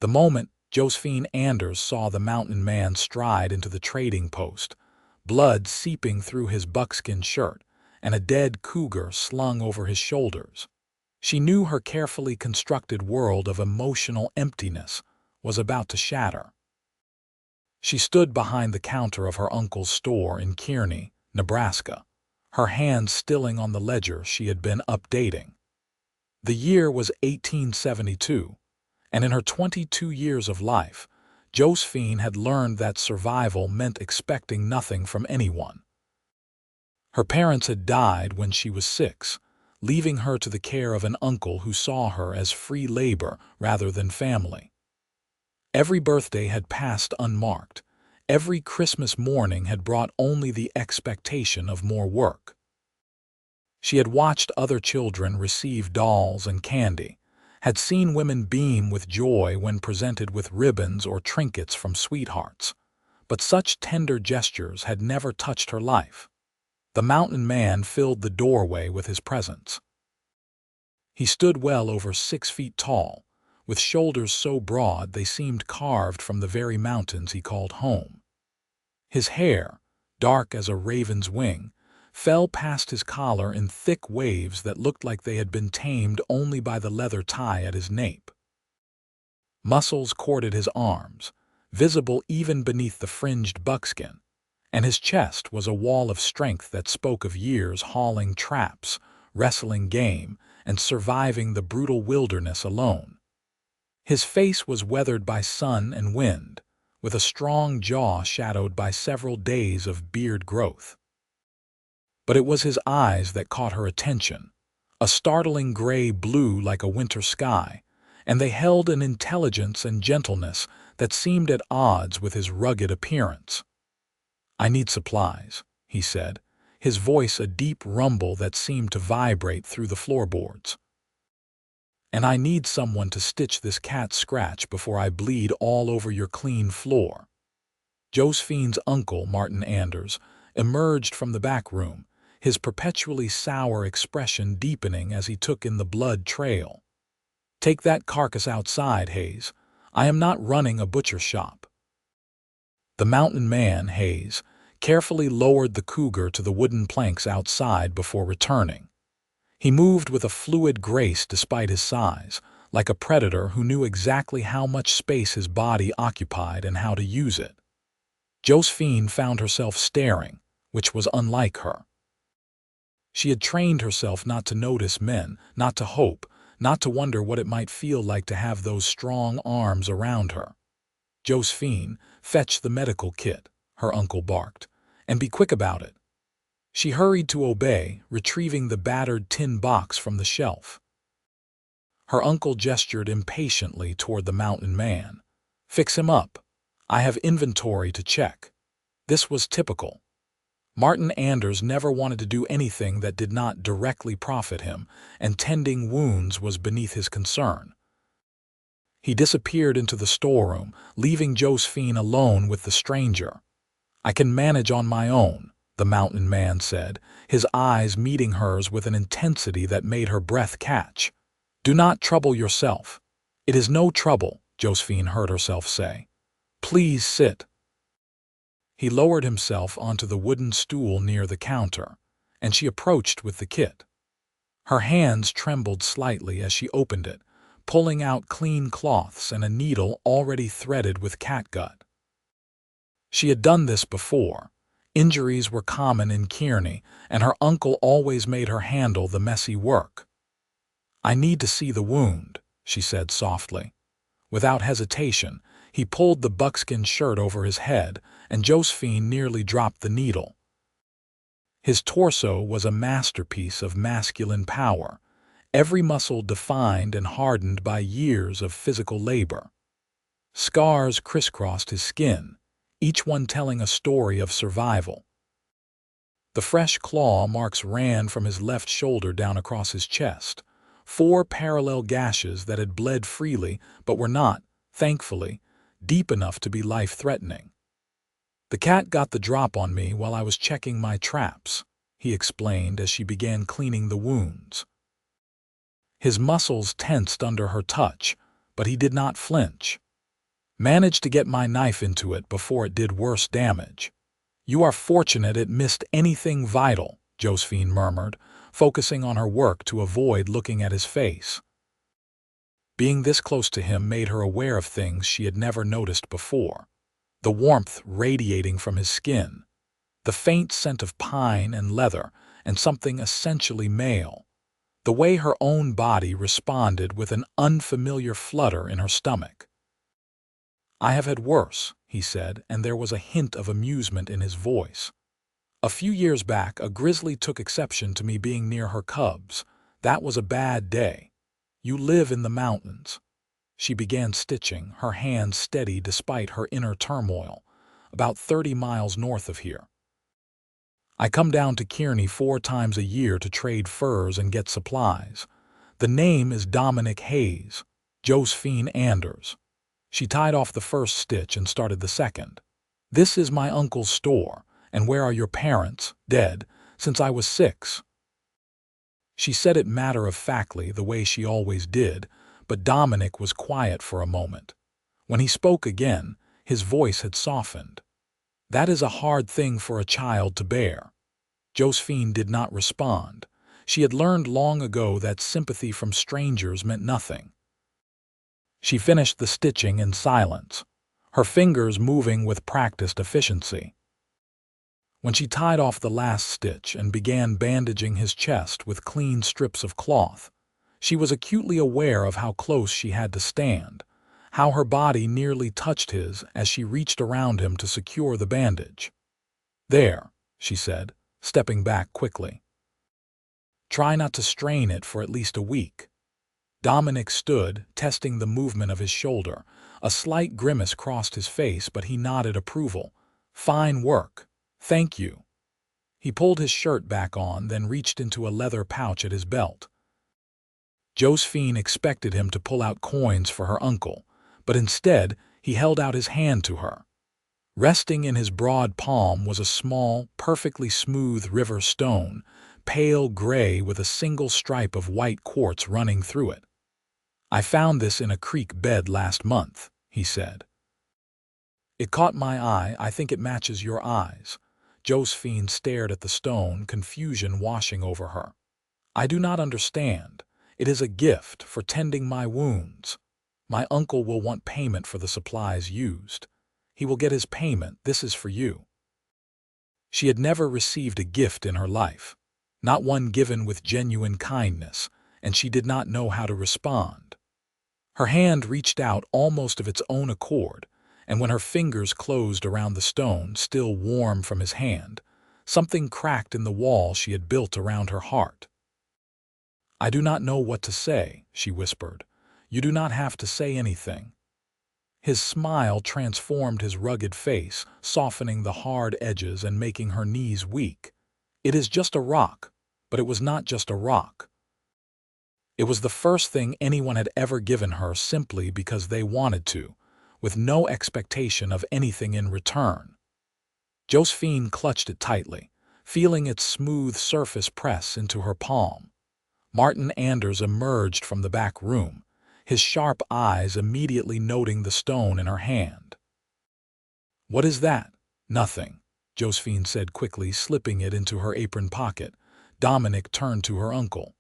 The moment Josephine Anders saw the mountain man stride into the trading post, blood seeping through his buckskin shirt and a dead cougar slung over his shoulders, she knew her carefully constructed world of emotional emptiness was about to shatter. She stood behind the counter of her uncle's store in Kearney, Nebraska, her hands stilling on the ledger she had been updating. The year was 1872, and in her 22 years of life, Josephine had learned that survival meant expecting nothing from anyone. Her parents had died when she was 6, leaving her to the care of an uncle who saw her as free labor rather than family. Every birthday had passed unmarked. Every Christmas morning had brought only the expectation of more work. She had watched other children receive dolls and candy, had seen women beam with joy when presented with ribbons or trinkets from sweethearts, but such tender gestures had never touched her life. The mountain man filled the doorway with his presence. He stood well over 6 feet tall, with shoulders so broad they seemed carved from the very mountains he called home. His hair, dark as a raven's wing, fell past his collar in thick waves that looked like they had been tamed only by the leather tie at his nape. Muscles corded his arms, visible even beneath the fringed buckskin, and his chest was a wall of strength that spoke of years hauling traps, wrestling game, and surviving the brutal wilderness alone. His face was weathered by sun and wind, with a strong jaw shadowed by several days of beard growth. But it was his eyes that caught her attention, a startling gray-blue like a winter sky, and they held an intelligence and gentleness that seemed at odds with his rugged appearance. "I need supplies," he said, his voice a deep rumble that seemed to vibrate through the floorboards. "And I need someone to stitch this cat scratch before I bleed all over your clean floor." Josephine's uncle, Martin Anders, emerged from the back room, his perpetually sour expression deepening as he took in the blood trail. "Take that carcass outside, Hayes. I am not running a butcher shop." The mountain man, Hayes, carefully lowered the cougar to the wooden planks outside before returning. He moved with a fluid grace despite his size, like a predator who knew exactly how much space his body occupied and how to use it. Josephine found herself staring, which was unlike her. She had trained herself not to notice men, not to hope, not to wonder what it might feel like to have those strong arms around her. "Josephine, fetch the medical kit," her uncle barked, "and be quick about it." She hurried to obey, retrieving the battered tin box from the shelf. Her uncle gestured impatiently toward the mountain man. "Fix him up. I have inventory to check." This was typical. Martin Anders never wanted to do anything that did not directly profit him, and tending wounds was beneath his concern. He disappeared into the storeroom, leaving Josephine alone with the stranger. "I can manage on my own," the mountain man said, his eyes meeting hers with an intensity that made her breath catch. "Do not trouble yourself." "It is no trouble," Josephine heard herself say. "Please sit." He lowered himself onto the wooden stool near the counter, and she approached with the kit. Her hands trembled slightly as she opened it, pulling out clean cloths and a needle already threaded with catgut. She had done this before. Injuries were common in Kearney, and her uncle always made her handle the messy work. "I need to see the wound," she said softly. Without hesitation, he pulled the buckskin shirt over his head, and Josephine nearly dropped the needle. His torso was a masterpiece of masculine power, every muscle defined and hardened by years of physical labor. Scars crisscrossed his skin, each one telling a story of survival. The fresh claw marks ran from his left shoulder down across his chest, 4 parallel gashes that had bled freely but were not, thankfully, deep enough to be life-threatening. "The cat got the drop on me while I was checking my traps," he explained as she began cleaning the wounds. His muscles tensed under her touch, but he did not flinch. Managed to get my knife into it before it did worse damage. You are fortunate it missed anything vital, Josephine murmured, focusing on her work to avoid looking at his face. Being this close to him made her aware of things she had never noticed before. The warmth radiating from his skin, the faint scent of pine and leather, and something essentially male. The way her own body responded with an unfamiliar flutter in her stomach. I have had worse, he said, and there was a hint of amusement in his voice. A few years back, a grizzly took exception to me being near her cubs. That was a bad day. You live in the mountains. She began stitching, her hands steady despite her inner turmoil, about 30 miles north of here. I come down to Kearney 4 times a year to trade furs and get supplies. The name is Dominic Hayes, Josephine Anders. She tied off the first stitch and started the second. This is my uncle's store, and where are your parents? Dead, since I was 6. She said it matter-of-factly, the way she always did, but Dominic was quiet for a moment. When he spoke again, his voice had softened. That is a hard thing for a child to bear. Josephine did not respond. She had learned long ago that sympathy from strangers meant nothing. She finished the stitching in silence, her fingers moving with practiced efficiency. When she tied off the last stitch and began bandaging his chest with clean strips of cloth, she was acutely aware of how close she had to stand, how her body nearly touched his as she reached around him to secure the bandage. There, she said, stepping back quickly. Try not to strain it for at least a week. Dominic stood, testing the movement of his shoulder. A slight grimace crossed his face, but he nodded approval. Fine work. Thank you. He pulled his shirt back on, then reached into a leather pouch at his belt. Josephine expected him to pull out coins for her uncle, but instead he held out his hand to her. Resting in his broad palm was a small, perfectly smooth river stone, pale gray with a single stripe of white quartz running through it. I found this in a creek bed last month, he said. It caught my eye. I think it matches your eyes. Josephine stared at the stone, confusion washing over her. I do not understand. It is a gift for tending my wounds. My uncle will want payment for the supplies used. He will get his payment. This is for you. She had never received a gift in her life, not one given with genuine kindness, and she did not know how to respond. Her hand reached out almost of its own accord, and when her fingers closed around the stone, still warm from his hand, something cracked in the wall she had built around her heart. I do not know what to say, she whispered. You do not have to say anything. His smile transformed his rugged face, softening the hard edges and making her knees weak. It is just a rock, but it was not just a rock. It was the first thing anyone had ever given her simply because they wanted to, with no expectation of anything in return. Josephine clutched it tightly, feeling its smooth surface press into her palm. Martin Anders emerged from the back room, his sharp eyes immediately noting the stone in her hand. What is that? Nothing, Josephine said quickly, slipping it into her apron pocket. Dominic turned to her uncle.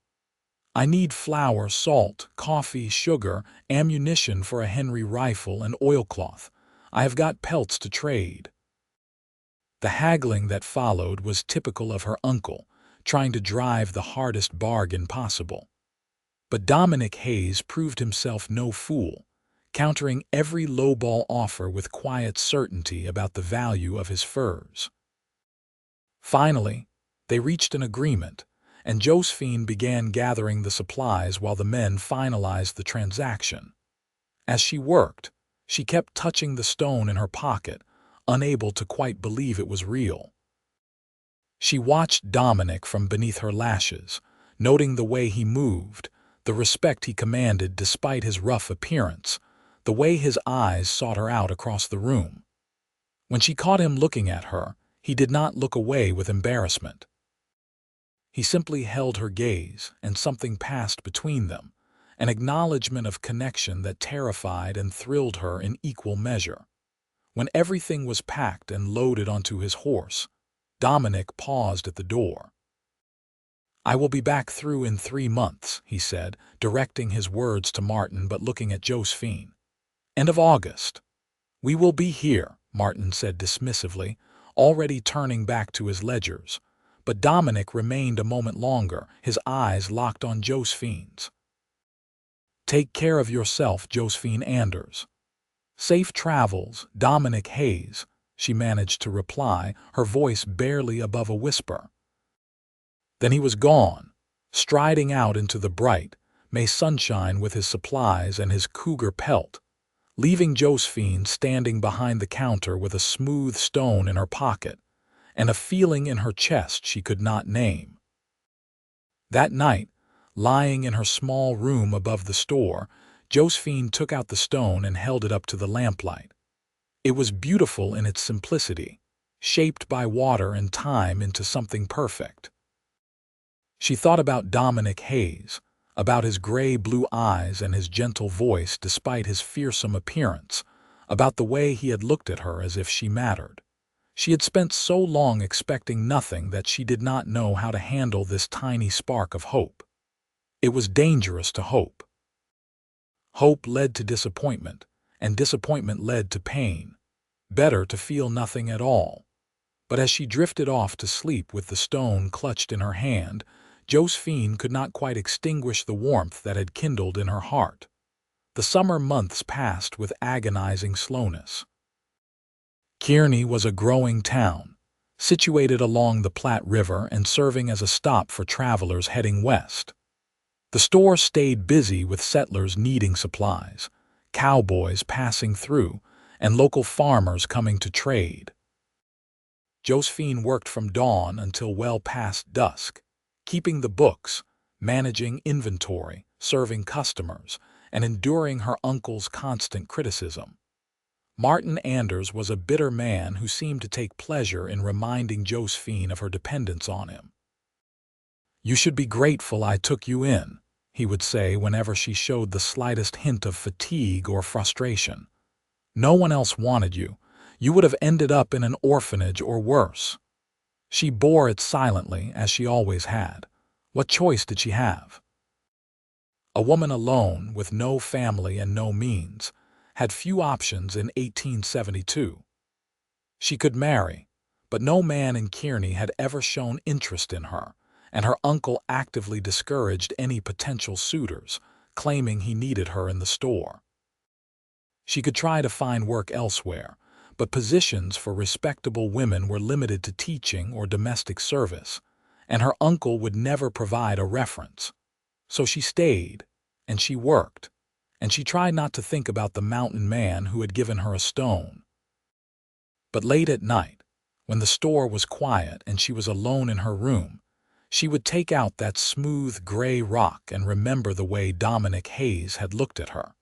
I need flour, salt, coffee, sugar, ammunition for a Henry rifle, and oilcloth. I have got pelts to trade. The haggling that followed was typical of her uncle, trying to drive the hardest bargain possible. But Dominic Hayes proved himself no fool, countering every lowball offer with quiet certainty about the value of his furs. Finally, they reached an agreement, and Josephine began gathering the supplies while the men finalized the transaction. As she worked, she kept touching the stone in her pocket, unable to quite believe it was real. She watched Dominic from beneath her lashes, noting the way he moved, the respect he commanded despite his rough appearance, the way his eyes sought her out across the room. When she caught him looking at her, he did not look away with embarrassment. He simply held her gaze, and something passed between them, an acknowledgement of connection that terrified and thrilled her in equal measure. When everything was packed and loaded onto his horse, Dominic paused at the door. "I will be back through in 3 months," he said, directing his words to Martin but looking at Josephine. "End of August." "We will be here," Martin said dismissively, already turning back to his ledgers. But Dominic remained a moment longer, his eyes locked on Josephine's. "Take care of yourself, Josephine Anders." "Safe travels, Dominic Hayes," she managed to reply, her voice barely above a whisper. Then he was gone, striding out into the bright May sunshine with his supplies and his cougar pelt, leaving Josephine standing behind the counter with a smooth stone in her pocket and a feeling in her chest she could not name. That night, lying in her small room above the store, Josephine took out the stone and held it up to the lamplight. It was beautiful in its simplicity, shaped by water and time into something perfect. She thought about Dominic Hayes, about his gray-blue eyes and his gentle voice despite his fearsome appearance, about the way he had looked at her as if she mattered. She had spent so long expecting nothing that she did not know how to handle this tiny spark of hope. It was dangerous to hope. Hope led to disappointment, and disappointment led to pain. Better to feel nothing at all. But as she drifted off to sleep with the stone clutched in her hand, Josephine could not quite extinguish the warmth that had kindled in her heart. The summer months passed with agonizing slowness. Kearney was a growing town, situated along the Platte River and serving as a stop for travelers heading west. The store stayed busy with settlers needing supplies, cowboys passing through, and local farmers coming to trade. Josephine worked from dawn until well past dusk, keeping the books, managing inventory, serving customers, and enduring her uncle's constant criticism. Martin Anders was a bitter man who seemed to take pleasure in reminding Josephine of her dependence on him. "You should be grateful I took you in," he would say whenever she showed the slightest hint of fatigue or frustration. "No one else wanted you. You would have ended up in an orphanage or worse." She bore it silently, as she always had. What choice did she have? A woman alone, with no family and no means, had few options in 1872. She could marry, but no man in Kearney had ever shown interest in her, and her uncle actively discouraged any potential suitors, claiming he needed her in the store. She could try to find work elsewhere, but positions for respectable women were limited to teaching or domestic service, and her uncle would never provide a reference. So she stayed, and she worked, and she tried not to think about the mountain man who had given her a stone. But late at night, when the store was quiet and she was alone in her room, she would take out that smooth gray rock and remember the way Dominic Hayes had looked at her.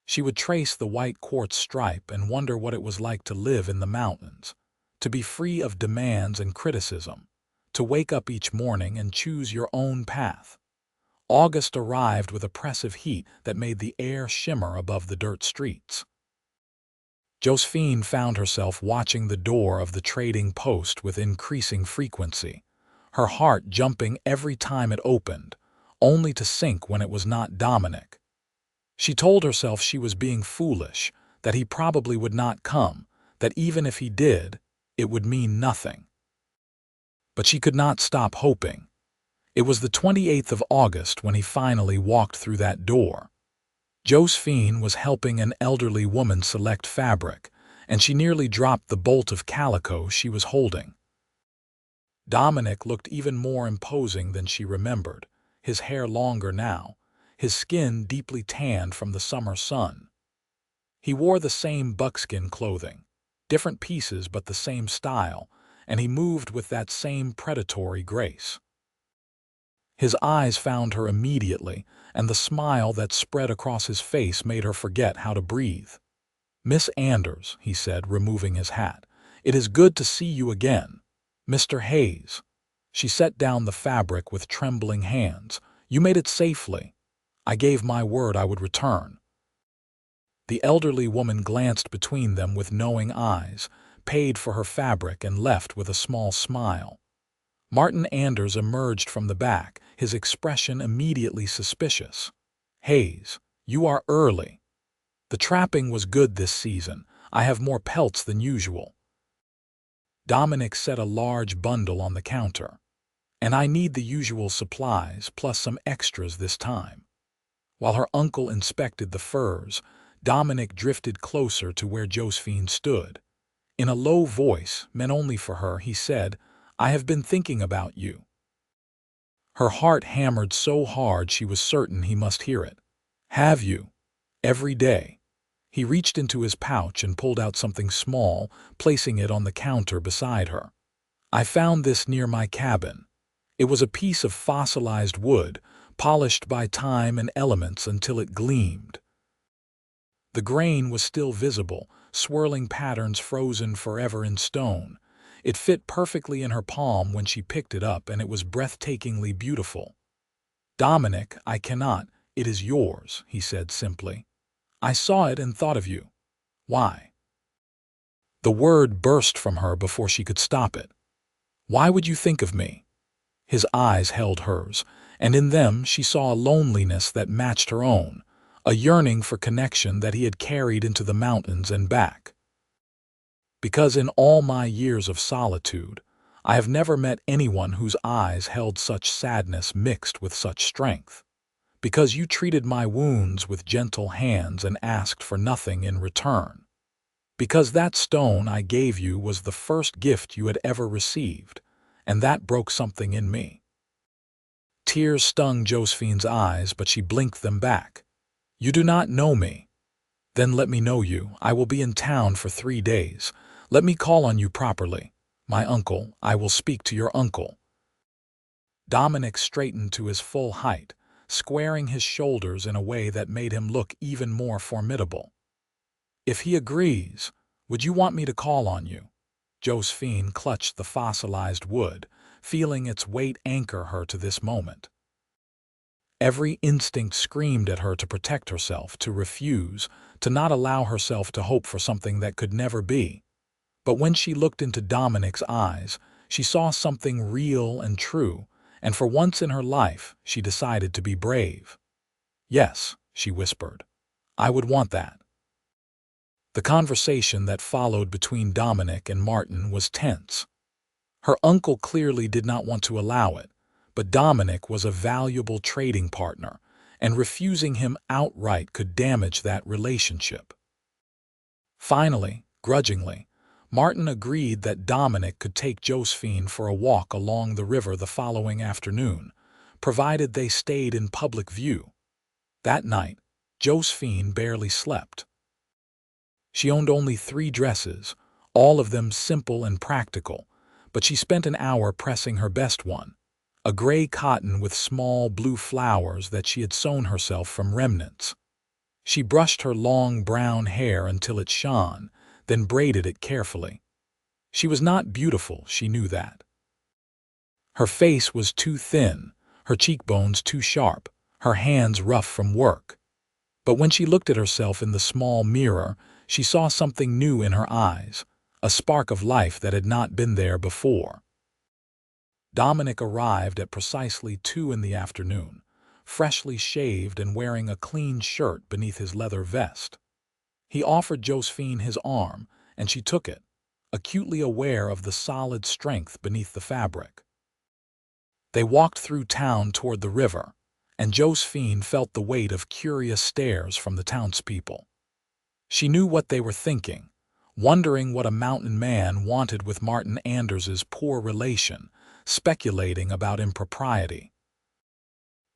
She would trace the white quartz stripe and wonder what it was like to live in the mountains, to be free of demands and criticism, to wake up each morning and choose your own path. August arrived with oppressive heat that made the air shimmer above the dirt streets. Josephine found herself watching the door of the trading post with increasing frequency, her heart jumping every time it opened, only to sink when it was not Dominic. She told herself she was being foolish, that he probably would not come, that even if he did, it would mean nothing. But she could not stop hoping. It was the 28th of August when he finally walked through that door. Josephine was helping an elderly woman select fabric, and she nearly dropped the bolt of calico she was holding. Dominic looked even more imposing than she remembered, his hair longer now, his skin deeply tanned from the summer sun. He wore the same buckskin clothing, different pieces but the same style, and he moved with that same predatory grace. His eyes found her immediately, and the smile that spread across his face made her forget how to breathe. "Miss Anders," he said, removing his hat, "it is good to see you again. Mr. Hayes." She set down the fabric with trembling hands. "You made it safely. I gave my word I would return." The elderly woman glanced between them with knowing eyes, paid for her fabric, and left with a small smile. Martin Anders emerged from the back, his expression immediately suspicious. "Hayes, you are early. The trapping was good this season. I have more pelts than usual." Dominic set a large bundle on the counter. "And I need the usual supplies, plus some extras this time." While her uncle inspected the furs, Dominic drifted closer to where Josephine stood. In a low voice, meant only for her, he said, "I have been thinking about you." Her heart hammered so hard she was certain he must hear it. "Have you? Every day?" He reached into his pouch and pulled out something small, placing it on the counter beside her. "I found this near my cabin. It was a piece of fossilized wood, polished by time and elements until it gleamed." The grain was still visible, swirling patterns frozen forever in stone. It fit perfectly in her palm when she picked it up, and it was breathtakingly beautiful. "Dominic, I cannot. It is yours," he said simply. "I saw it and thought of you." "Why?" The word burst from her before she could stop it. "Why would you think of me?" His eyes held hers, and in them she saw a loneliness that matched her own, a yearning for connection that he had carried into the mountains and back. "Because in all my years of solitude, I have never met anyone whose eyes held such sadness mixed with such strength. Because you treated my wounds with gentle hands and asked for nothing in return. Because that stone I gave you was the first gift you had ever received, and that broke something in me." Tears stung Josephine's eyes, but she blinked them back. "You do not know me. Then let me know you. I will be in town for 3 days. Let me call on you properly. My uncle, I will speak to your uncle." Dominic straightened to his full height, squaring his shoulders in a way that made him look even more formidable. "If he agrees, would you want me to call on you?" Josephine clutched the fossilized wood, feeling its weight anchor her to this moment. Every instinct screamed at her to protect herself, to refuse, to not allow herself to hope for something that could never be. But when she looked into Dominic's eyes, she saw something real and true, and for once in her life, she decided to be brave. "Yes," she whispered, "I would want that." The conversation that followed between Dominic and Martin was tense. Her uncle clearly did not want to allow it, but Dominic was a valuable trading partner, and refusing him outright could damage that relationship. Finally, grudgingly, Martin agreed that Dominic could take Josephine for a walk along the river the following afternoon, provided they stayed in public view. That night, Josephine barely slept. She owned only 3 dresses, all of them simple and practical, but she spent an hour pressing her best one, a gray cotton with small blue flowers that she had sewn herself from remnants. She brushed her long brown hair until it shone, then braided it carefully. She was not beautiful, she knew that. Her face was too thin, her cheekbones too sharp, her hands rough from work. But when she looked at herself in the small mirror, she saw something new in her eyes, a spark of life that had not been there before. Dominic arrived at precisely 2 in the afternoon, freshly shaved and wearing a clean shirt beneath his leather vest. He offered Josephine his arm, and she took it, acutely aware of the solid strength beneath the fabric. They walked through town toward the river, and Josephine felt the weight of curious stares from the townspeople. She knew what they were thinking, wondering what a mountain man wanted with Martin Anders's poor relation, speculating about impropriety.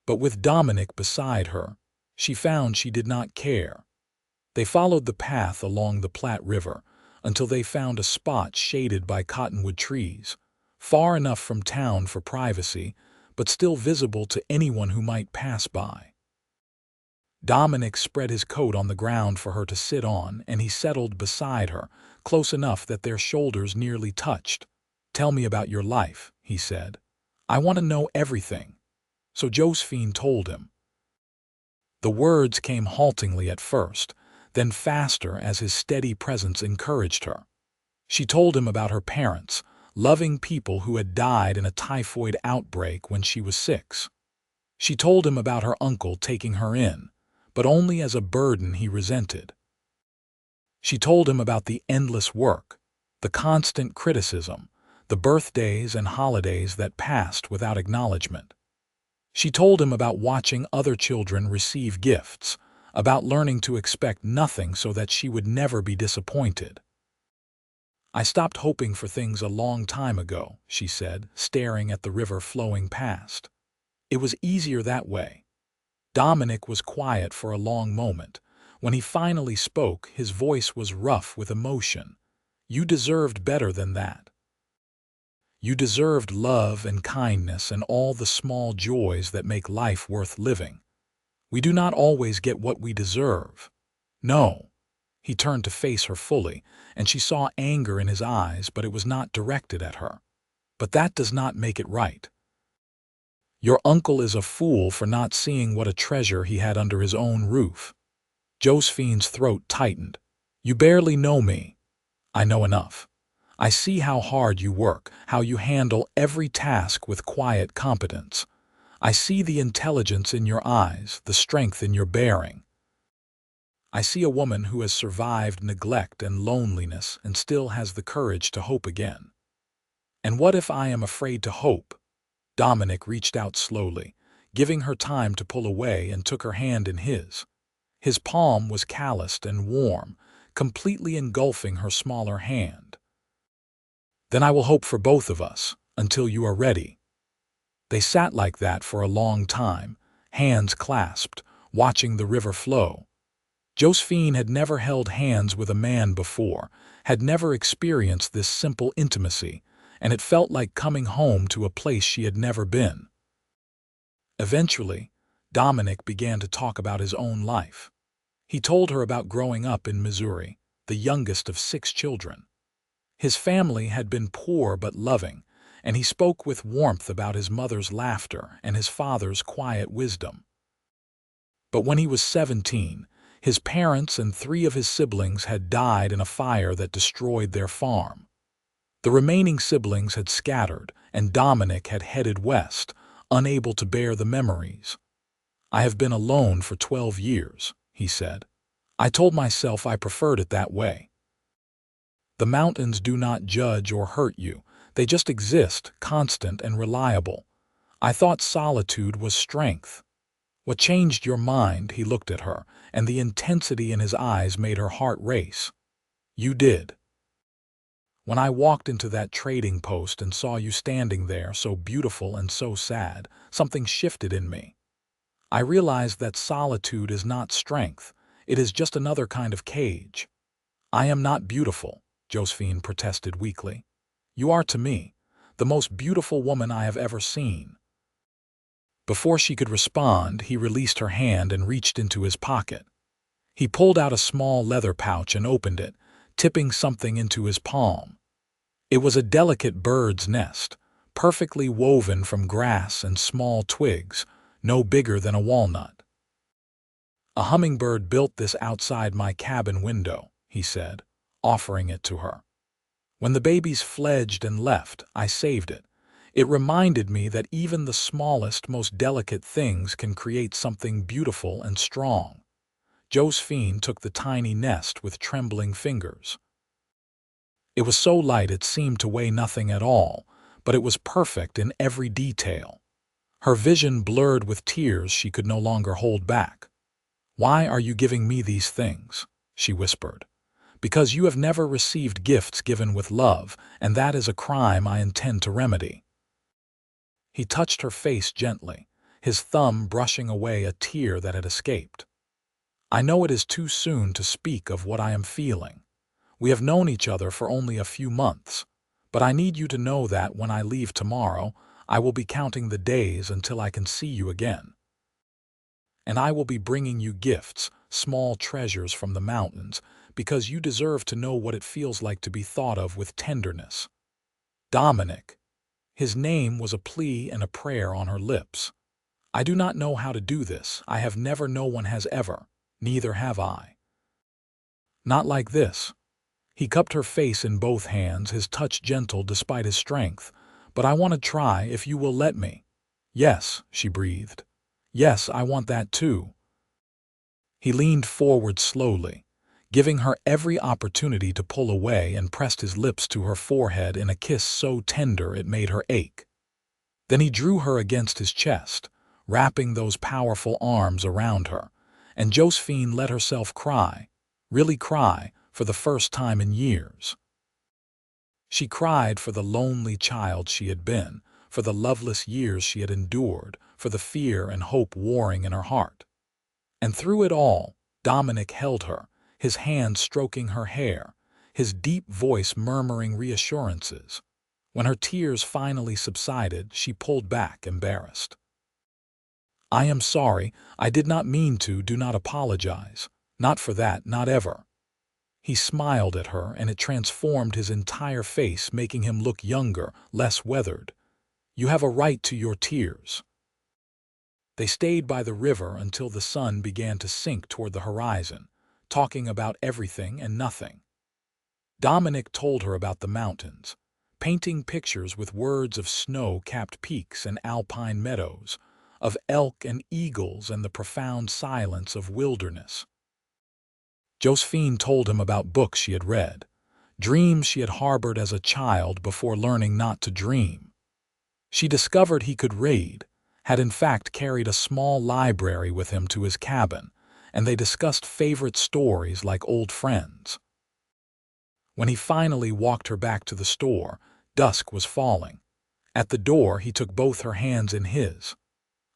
But with Dominic beside her, she found she did not care. They followed the path along the Platte River until they found a spot shaded by cottonwood trees, far enough from town for privacy, but still visible to anyone who might pass by. Dominic spread his coat on the ground for her to sit on, and he settled beside her, close enough that their shoulders nearly touched. "Tell me about your life," he said. "I want to know everything." So Josephine told him. The words came haltingly at first, then faster as his steady presence encouraged her. She told him about her parents, loving people who had died in a typhoid outbreak when she was 6. She told him about her uncle taking her in, but only as a burden he resented. She told him about the endless work, the constant criticism, the birthdays and holidays that passed without acknowledgement. She told him about watching other children receive gifts, about learning to expect nothing so that she would never be disappointed. "I stopped hoping for things a long time ago," she said, staring at the river flowing past. "It was easier that way." Dominic was quiet for a long moment. When he finally spoke, his voice was rough with emotion. "You deserved better than that. You deserved love and kindness and all the small joys that make life worth living. We do not always get what we deserve." "No." He turned to face her fully, and she saw anger in his eyes, but it was not directed at her. "But that does not make it right. Your uncle is a fool for not seeing what a treasure he had under his own roof." Josephine's throat tightened. "You barely know me." "I know enough. I see how hard you work, how you handle every task with quiet competence. I see the intelligence in your eyes, the strength in your bearing. I see a woman who has survived neglect and loneliness and still has the courage to hope again. And what if I am afraid to hope?" Dominic reached out slowly, giving her time to pull away, and took her hand in his. His palm was calloused and warm, completely engulfing her smaller hand. "Then I will hope for both of us, until you are ready." They sat like that for a long time, hands clasped, watching the river flow. Josephine had never held hands with a man before, had never experienced this simple intimacy, and it felt like coming home to a place she had never been. Eventually, Dominic began to talk about his own life. He told her about growing up in Missouri, the youngest of 6 children. His family had been poor but loving, and he spoke with warmth about his mother's laughter and his father's quiet wisdom. But when he was 17, his parents and 3 of his siblings had died in a fire that destroyed their farm. The remaining siblings had scattered, and Dominic had headed west, unable to bear the memories. "I have been alone for 12 years, he said. "I told myself I preferred it that way. The mountains do not judge or hurt you. They just exist, constant and reliable. I thought solitude was strength." "What changed your mind?" He looked at her, and the intensity in his eyes made her heart race. "You did. When I walked into that trading post and saw you standing there, so beautiful and so sad, something shifted in me. I realized that solitude is not strength. It is just another kind of cage." "I am not beautiful," Josephine protested weakly. "You are to me, the most beautiful woman I have ever seen." Before she could respond, he released her hand and reached into his pocket. He pulled out a small leather pouch and opened it, tipping something into his palm. It was a delicate bird's nest, perfectly woven from grass and small twigs, no bigger than a walnut. "A hummingbird built this outside my cabin window," he said, offering it to her. "When the babies fledged and left, I saved it. It reminded me that even the smallest, most delicate things can create something beautiful and strong." Josephine took the tiny nest with trembling fingers. It was so light it seemed to weigh nothing at all, but it was perfect in every detail. Her vision blurred with tears she could no longer hold back. "Why are you giving me these things?" she whispered. "Because you have never received gifts given with love, and that is a crime I intend to remedy." He touched her face gently, his thumb brushing away a tear that had escaped. "I know it is too soon to speak of what I am feeling. We have known each other for only a few months, but I need you to know that when I leave tomorrow, I will be counting the days until I can see you again. And I will be bringing you gifts, small treasures from the mountains, because you deserve to know what it feels like to be thought of with tenderness." "Dominic." His name was a plea and a prayer on her lips. I do not know how to do this. I have never, no one has ever. Neither have I. Not like this. He cupped her face in both hands, his touch gentle despite his strength. But I want to try, if you will let me. Yes, she breathed. Yes, I want that too. He leaned forward slowly, giving her every opportunity to pull away, and pressed his lips to her forehead in a kiss so tender it made her ache. Then he drew her against his chest, wrapping those powerful arms around her, and Josephine let herself cry, really cry, for the first time in years. She cried for the lonely child she had been, for the loveless years she had endured, for the fear and hope warring in her heart. And through it all, Dominic held her, his hand stroking her hair, his deep voice murmuring reassurances. When her tears finally subsided, she pulled back, embarrassed. I am sorry, I did not mean to, do not apologize. Not for that, not ever. He smiled at her, and it transformed his entire face, making him look younger, less weathered. You have a right to your tears. They stayed by the river until the sun began to sink toward the horizon, talking about everything and nothing. Dominic told her about the mountains, painting pictures with words of snow-capped peaks and alpine meadows, of elk and eagles and the profound silence of wilderness. Josephine told him about books she had read, dreams she had harbored as a child before learning not to dream. She discovered he could read, had in fact carried a small library with him to his cabin, and they discussed favorite stories like old friends. When he finally walked her back to the store, dusk was falling. At the door, he took both her hands in his.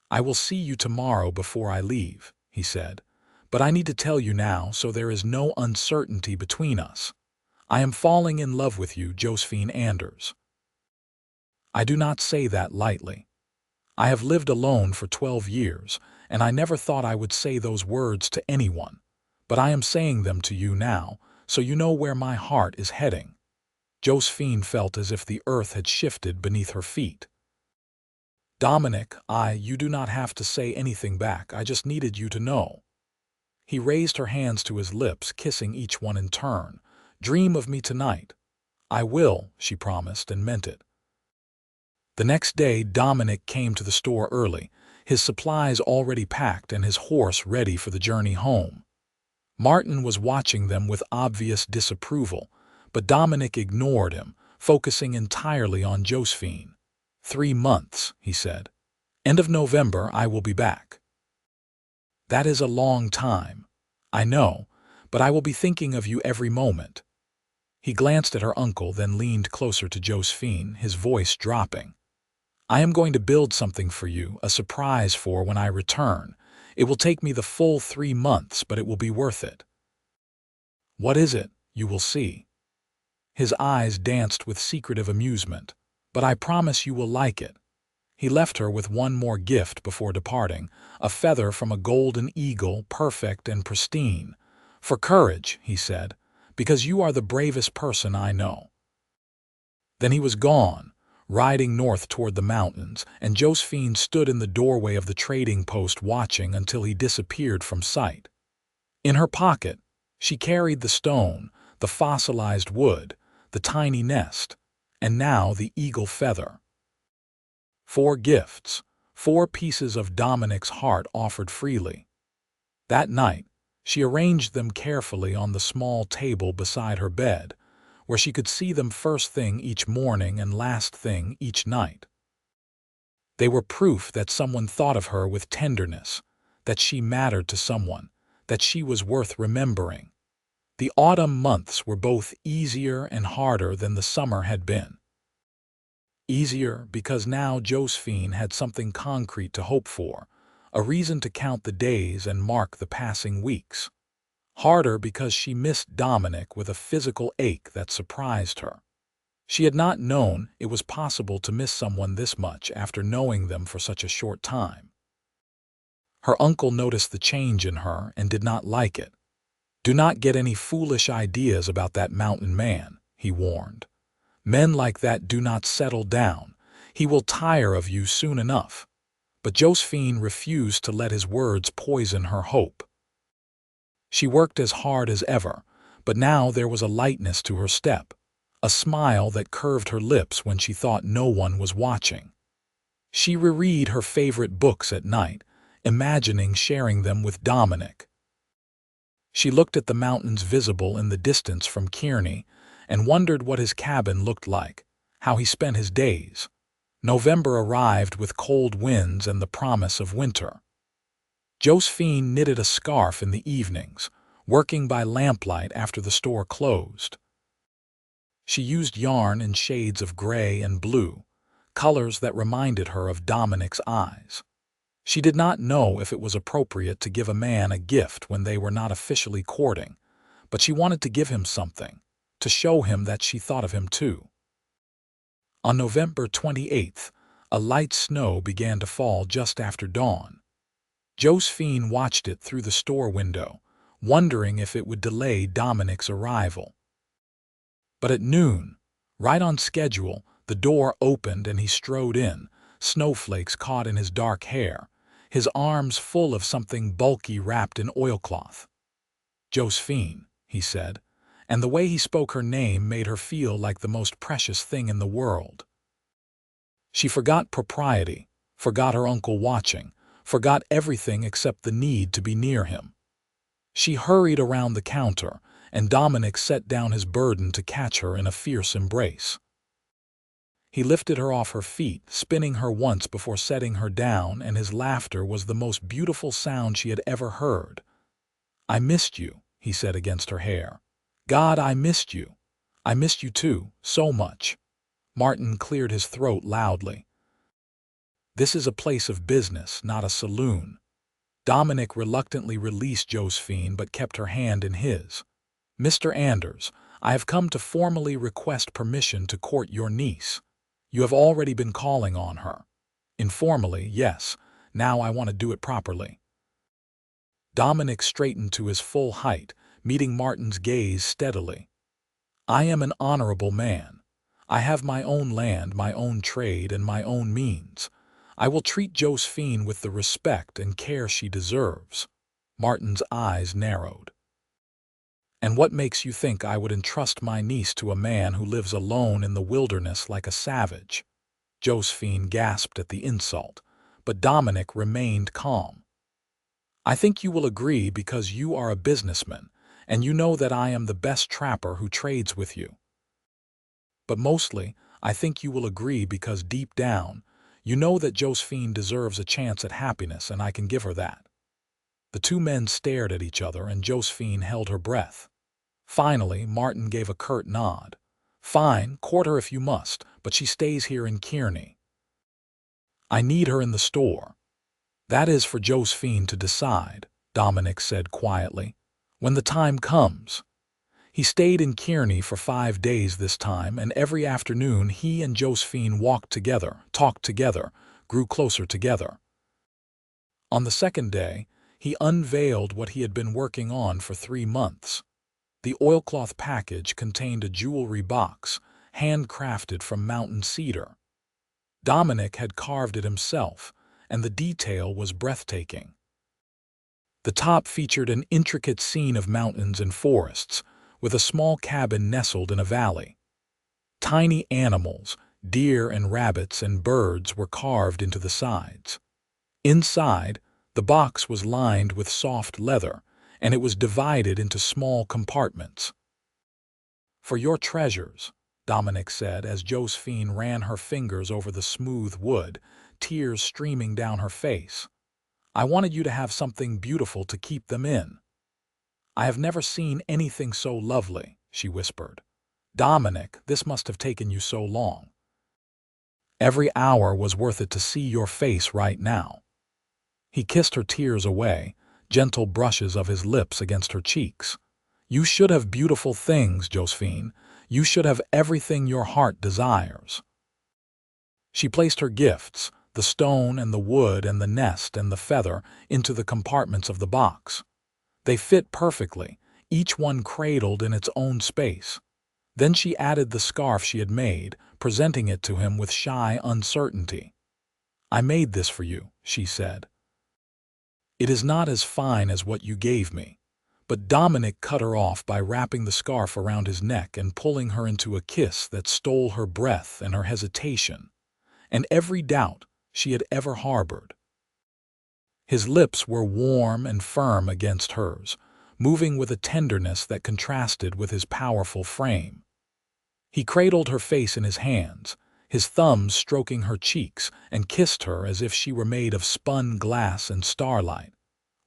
I will see you tomorrow before I leave, he said, but I need to tell you now so there is no uncertainty between us. I am falling in love with you, Josephine Anders. I do not say that lightly. I have lived alone for 12 years, and I never thought I would say those words to anyone, but I am saying them to you now, so you know where my heart is heading. Josephine felt as if the earth had shifted beneath her feet. Dominic, you do not have to say anything back, I just needed you to know. He raised her hands to his lips, kissing each one in turn. Dream of me tonight. I will, she promised, and meant it. The next day, Dominic came to the store early, his supplies already packed and his horse ready for the journey home. Martin was watching them with obvious disapproval, but Dominic ignored him, focusing entirely on Josephine. 3 months, he said. End of November, I will be back. That is a long time. I know, but I will be thinking of you every moment. He glanced at her uncle, then leaned closer to Josephine, his voice dropping. I am going to build something for you, a surprise for when I return. It will take me the full 3 months, but it will be worth it. What is it? You will see. His eyes danced with secretive amusement. But I promise you will like it. He left her with one more gift before departing, a feather from a golden eagle, perfect and pristine. For courage, he said, because you are the bravest person I know. Then he was gone, riding north toward the mountains, and Josephine stood in the doorway of the trading post watching until he disappeared from sight. In her pocket, she carried the stone, the fossilized wood, the tiny nest, and now the eagle feather. 4 gifts, 4 pieces of Dominic's heart offered freely. That night, she arranged them carefully on the small table beside her bed, where she could see them first thing each morning and last thing each night. They were proof that someone thought of her with tenderness, that she mattered to someone, that she was worth remembering. The autumn months were both easier and harder than the summer had been. Easier because now Josephine had something concrete to hope for, a reason to count the days and mark the passing weeks. Harder because she missed Dominic with a physical ache that surprised her. She had not known it was possible to miss someone this much after knowing them for such a short time. Her uncle noticed the change in her and did not like it. Do not get any foolish ideas about that mountain man, he warned. Men like that do not settle down. He will tire of you soon enough. But Josephine refused to let his words poison her hope. She worked as hard as ever, but now there was a lightness to her step, a smile that curved her lips when she thought no one was watching. She reread her favorite books at night, imagining sharing them with Dominic. She looked at the mountains visible in the distance from Kearney and wondered what his cabin looked like, how he spent his days. November arrived with cold winds and the promise of winter. Josephine knitted a scarf in the evenings, working by lamplight after the store closed. She used yarn in shades of gray and blue, colors that reminded her of Dominic's eyes. She did not know if it was appropriate to give a man a gift when they were not officially courting, but she wanted to give him something, to show him that she thought of him too. On November 28th, a light snow began to fall just after dawn. Josephine watched it through the store window, wondering if it would delay Dominic's arrival. But at noon, right on schedule, the door opened and he strode in, snowflakes caught in his dark hair, his arms full of something bulky wrapped in oilcloth. "Josephine," he said, and the way he spoke her name made her feel like the most precious thing in the world. She forgot propriety, forgot her uncle watching, forgot everything except the need to be near him. She hurried around the counter, and Dominic set down his burden to catch her in a fierce embrace. He lifted her off her feet, spinning her once before setting her down, and his laughter was the most beautiful sound she had ever heard. "I missed you," he said against her hair. "God, I missed you. I missed you too, so much." Martin cleared his throat loudly. "This is a place of business, not a saloon." Dominic reluctantly released Josephine but kept her hand in his. "Mr. Anders, I have come to formally request permission to court your niece. You have already been calling on her. Informally, yes. Now I want to do it properly." Dominic straightened to his full height, meeting Martin's gaze steadily. "I am an honorable man. I have my own land, my own trade, and my own means. I will treat Josephine with the respect and care she deserves." Martin's eyes narrowed. "And what makes you think I would entrust my niece to a man who lives alone in the wilderness like a savage?" Josephine gasped at the insult, but Dominic remained calm. "I think you will agree because you are a businessman, and you know that I am the best trapper who trades with you. But mostly, I think you will agree because deep down, you know that Josephine deserves a chance at happiness and I can give her that." The two men stared at each other and Josephine held her breath. Finally, Martin gave a curt nod. "Fine, court her if you must, but she stays here in Kearney." "I need her in the store." "That is for Josephine to decide," Dominic said quietly. "When the time comes." He stayed in Kearney for 5 days this time, and every afternoon he and Josephine walked together, talked together, grew closer together. On the second day, he unveiled what he had been working on for 3 months. The oilcloth package contained a jewelry box, handcrafted from mountain cedar. Dominic had carved it himself, and the detail was breathtaking. The top featured an intricate scene of mountains and forests, with a small cabin nestled in a valley. Tiny animals, deer and rabbits and birds were carved into the sides. Inside, the box was lined with soft leather, and it was divided into small compartments. "For your treasures," Dominic said as Josephine ran her fingers over the smooth wood, tears streaming down her face. "I wanted you to have something beautiful to keep them in." "I have never seen anything so lovely," she whispered. "Dominic, this must have taken you so long." "Every hour was worth it to see your face right now." He kissed her tears away, gentle brushes of his lips against her cheeks. "You should have beautiful things, Josephine. You should have everything your heart desires." She placed her gifts, the stone and the wood and the nest and the feather, into the compartments of the box. They fit perfectly, each one cradled in its own space. Then she added the scarf she had made, presenting it to him with shy uncertainty. "I made this for you," she said. "It is not as fine as what you gave me." But Dominic cut her off by wrapping the scarf around his neck and pulling her into a kiss that stole her breath and her hesitation, and every doubt she had ever harbored. His lips were warm and firm against hers, moving with a tenderness that contrasted with his powerful frame. He cradled her face in his hands, his thumbs stroking her cheeks, and kissed her as if she were made of spun glass and starlight.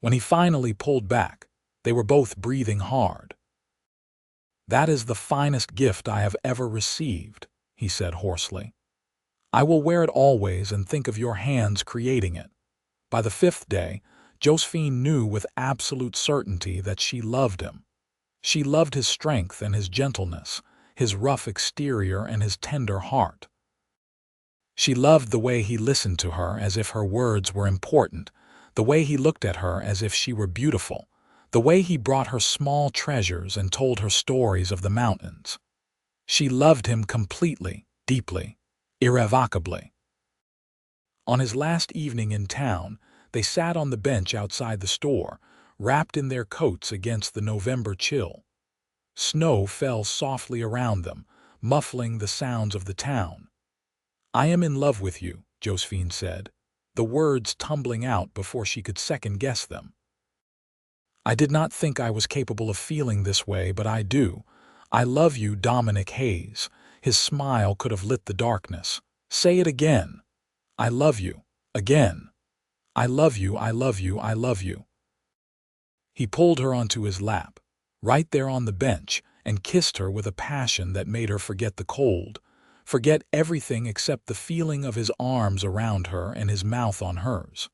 When he finally pulled back, they were both breathing hard. "That is the finest gift I have ever received," he said hoarsely. "I will wear it always and think of your hands creating it." By the fifth day, Josephine knew with absolute certainty that she loved him. She loved his strength and his gentleness, his rough exterior and his tender heart. She loved the way he listened to her as if her words were important, the way he looked at her as if she were beautiful, the way he brought her small treasures and told her stories of the mountains. She loved him completely, deeply, irrevocably. On his last evening in town, they sat on the bench outside the store, wrapped in their coats against the November chill. Snow fell softly around them, muffling the sounds of the town. "I am in love with you," Josephine said, the words tumbling out before she could second-guess them. "I did not think I was capable of feeling this way, but I do. I love you, Dominic Hayes." His smile could have lit the darkness. "Say it again. I love you. Again. I love you, I love you, I love you." He pulled her onto his lap, right there on the bench, and kissed her with a passion that made her forget the cold, forget everything except the feeling of his arms around her and his mouth on hers.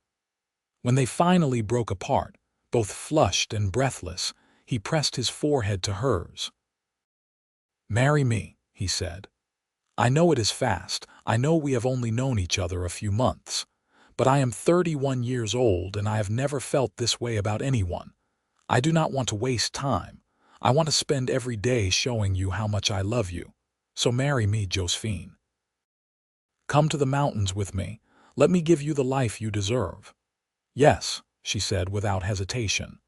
When they finally broke apart, both flushed and breathless, he pressed his forehead to hers. "Marry me," he said. "I know it is fast, I know we have only known each other a few months, but I am 31 years old and I have never felt this way about anyone. I do not want to waste time. I want to spend every day showing you how much I love you. So marry me, Josephine. Come to the mountains with me. Let me give you the life you deserve." "Yes," she said without hesitation.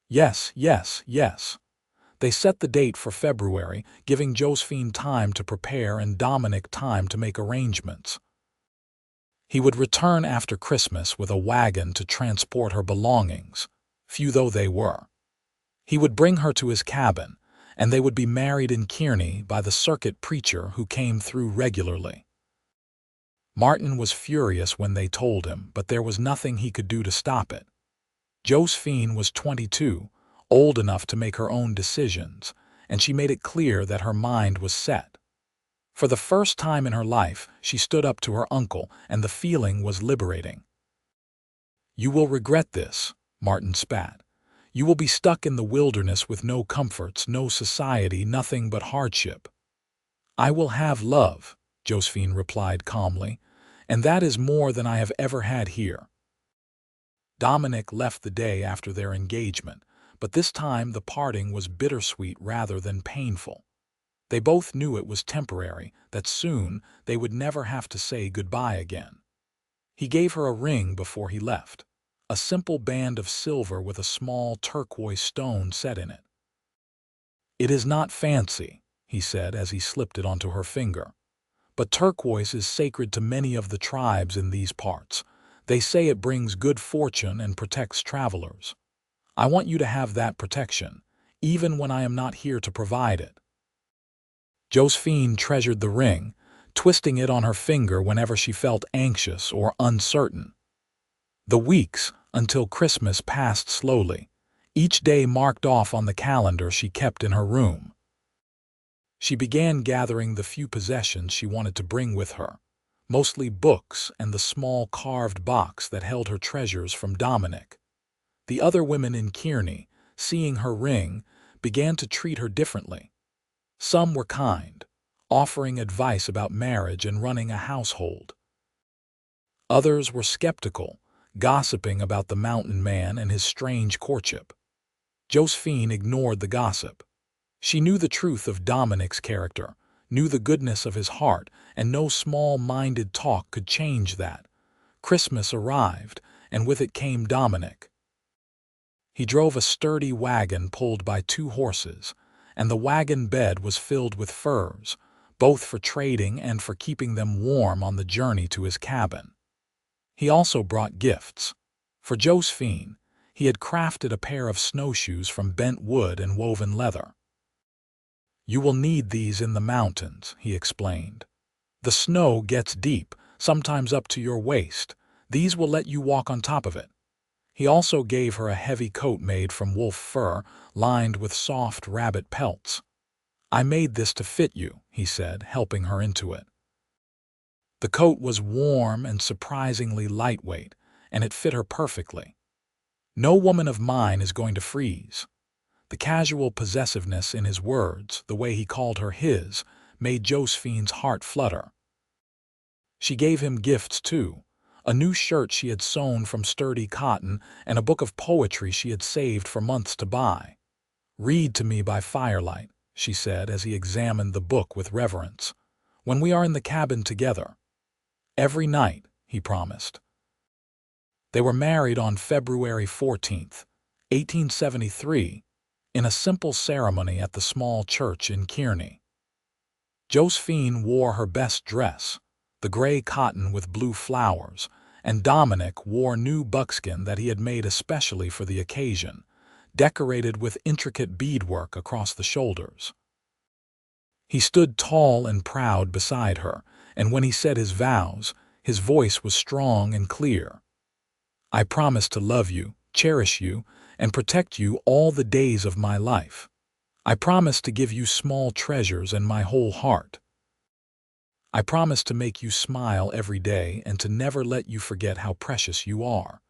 "Yes, yes, yes." They set the date for February, giving Josephine time to prepare and Dominic time to make arrangements. He would return after Christmas with a wagon to transport her belongings, few though they were. He would bring her to his cabin, and they would be married in Kearney by the circuit preacher who came through regularly. Martin was furious when they told him, but there was nothing he could do to stop it. Josephine was 22, old enough to make her own decisions, and she made it clear that her mind was set. For the first time in her life, she stood up to her uncle, and the feeling was liberating. "You will regret this," Martin spat. "You will be stuck in the wilderness with no comforts, no society, nothing but hardship." "I will have love," Josephine replied calmly, "and that is more than I have ever had here." Dominic left the day after their engagement, but this time the parting was bittersweet rather than painful. They both knew it was temporary, that soon they would never have to say goodbye again. He gave her a ring before he left, a simple band of silver with a small turquoise stone set in it. "It is not fancy," he said as he slipped it onto her finger, "but turquoise is sacred to many of the tribes in these parts. They say it brings good fortune and protects travelers. I want you to have that protection, even when I am not here to provide it." Josephine treasured the ring, twisting it on her finger whenever she felt anxious or uncertain. The weeks until Christmas passed slowly, each day marked off on the calendar she kept in her room. She began gathering the few possessions she wanted to bring with her, mostly books and the small carved box that held her treasures from Dominic. The other women in Kearney, seeing her ring, began to treat her differently. Some were kind, offering advice about marriage and running a household. Others were skeptical, gossiping about the mountain man and his strange courtship. Josephine ignored the gossip. She knew the truth of Dominic's character, knew the goodness of his heart, and no small-minded talk could change that. Christmas arrived, and with it came Dominic. He drove a sturdy wagon pulled by 2 horses, and the wagon bed was filled with furs, both for trading and for keeping them warm on the journey to his cabin. He also brought gifts. For Josephine, he had crafted a pair of snowshoes from bent wood and woven leather. "You will need these in the mountains," he explained. "The snow gets deep, sometimes up to your waist. These will let you walk on top of it." He also gave her a heavy coat made from wolf fur, lined with soft rabbit pelts. "I made this to fit you," he said, helping her into it. The coat was warm and surprisingly lightweight, and it fit her perfectly. "No woman of mine is going to freeze." The casual possessiveness in his words, the way he called her his, made Josephine's heart flutter. She gave him gifts too, a new shirt she had sewn from sturdy cotton and a book of poetry she had saved for months to buy. "Read to me by firelight," she said as he examined the book with reverence, "when we are in the cabin together." "Every night," he promised. They were married on February 14th, 1873, in a simple ceremony at the small church in Kearney. Josephine wore her best dress, the gray cotton with blue flowers, and Dominic wore new buckskin that he had made especially for the occasion, decorated with intricate beadwork across the shoulders. He stood tall and proud beside her, and when he said his vows, his voice was strong and clear. "I promise to love you, cherish you, and protect you all the days of my life. I promise to give you small treasures and my whole heart. I promise to make you smile every day and to never let you forget how precious you are."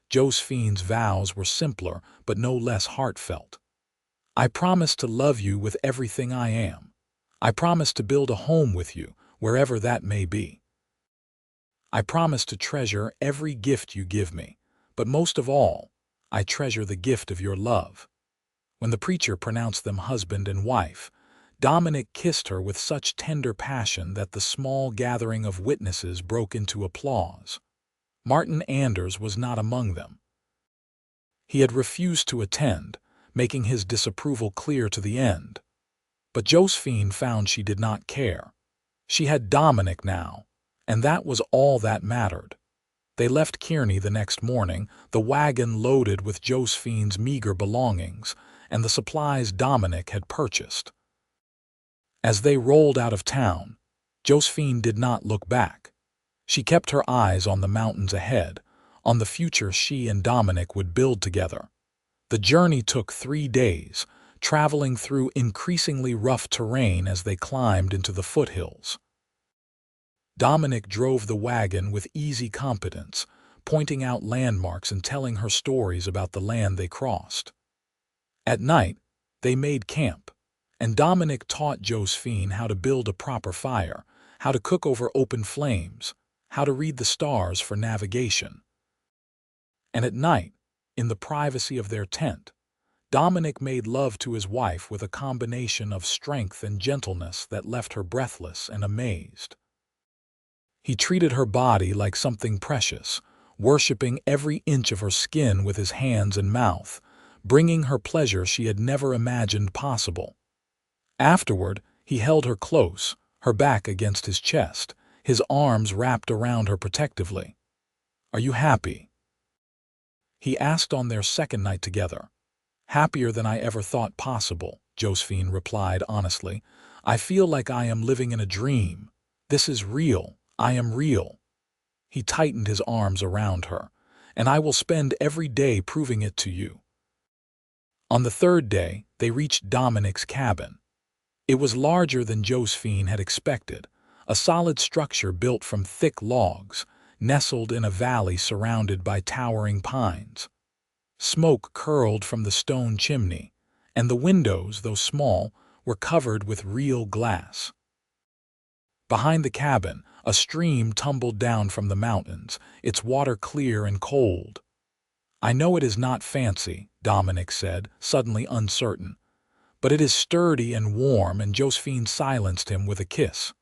Josephine's vows were simpler but no less heartfelt. "I promise to love you with everything I am. I promise to build a home with you, wherever that may be. I promise to treasure every gift you give me, but most of all, I treasure the gift of your love." When the preacher pronounced them husband and wife, Dominic kissed her with such tender passion that the small gathering of witnesses broke into applause. Martin Anders was not among them. He had refused to attend, making his disapproval clear to the end. But Josephine found she did not care. She had Dominic now, and that was all that mattered. They left Kearney the next morning, the wagon loaded with Josephine's meager belongings and the supplies Dominic had purchased. As they rolled out of town, Josephine did not look back. She kept her eyes on the mountains ahead, on the future she and Dominic would build together. The journey took 3 days, traveling through increasingly rough terrain as they climbed into the foothills. Dominic drove the wagon with easy competence, pointing out landmarks and telling her stories about the land they crossed. At night, they made camp, and Dominic taught Josephine how to build a proper fire, how to cook over open flames, how to read the stars for navigation. And at night, in the privacy of their tent, Dominic made love to his wife with a combination of strength and gentleness that left her breathless and amazed. He treated her body like something precious, worshiping every inch of her skin with his hands and mouth, bringing her pleasure she had never imagined possible. Afterward, he held her close, her back against his chest, his arms wrapped around her protectively. "Are you happy?" he asked on their second night together. "Happier than I ever thought possible," Josephine replied honestly. "I feel like I am living in a dream. This is real. I am real." He tightened his arms around her. "And I will spend every day proving it to you." On the 3rd day, they reached Dominic's cabin. It was larger than Josephine had expected, a solid structure built from thick logs, nestled in a valley surrounded by towering pines. Smoke curled from the stone chimney, and the windows, though small, were covered with real glass. Behind the cabin, a stream tumbled down from the mountains, its water clear and cold. "I know it is not fancy," Dominic said, suddenly uncertain, "but it is sturdy and warm," and Josephine silenced him with a kiss.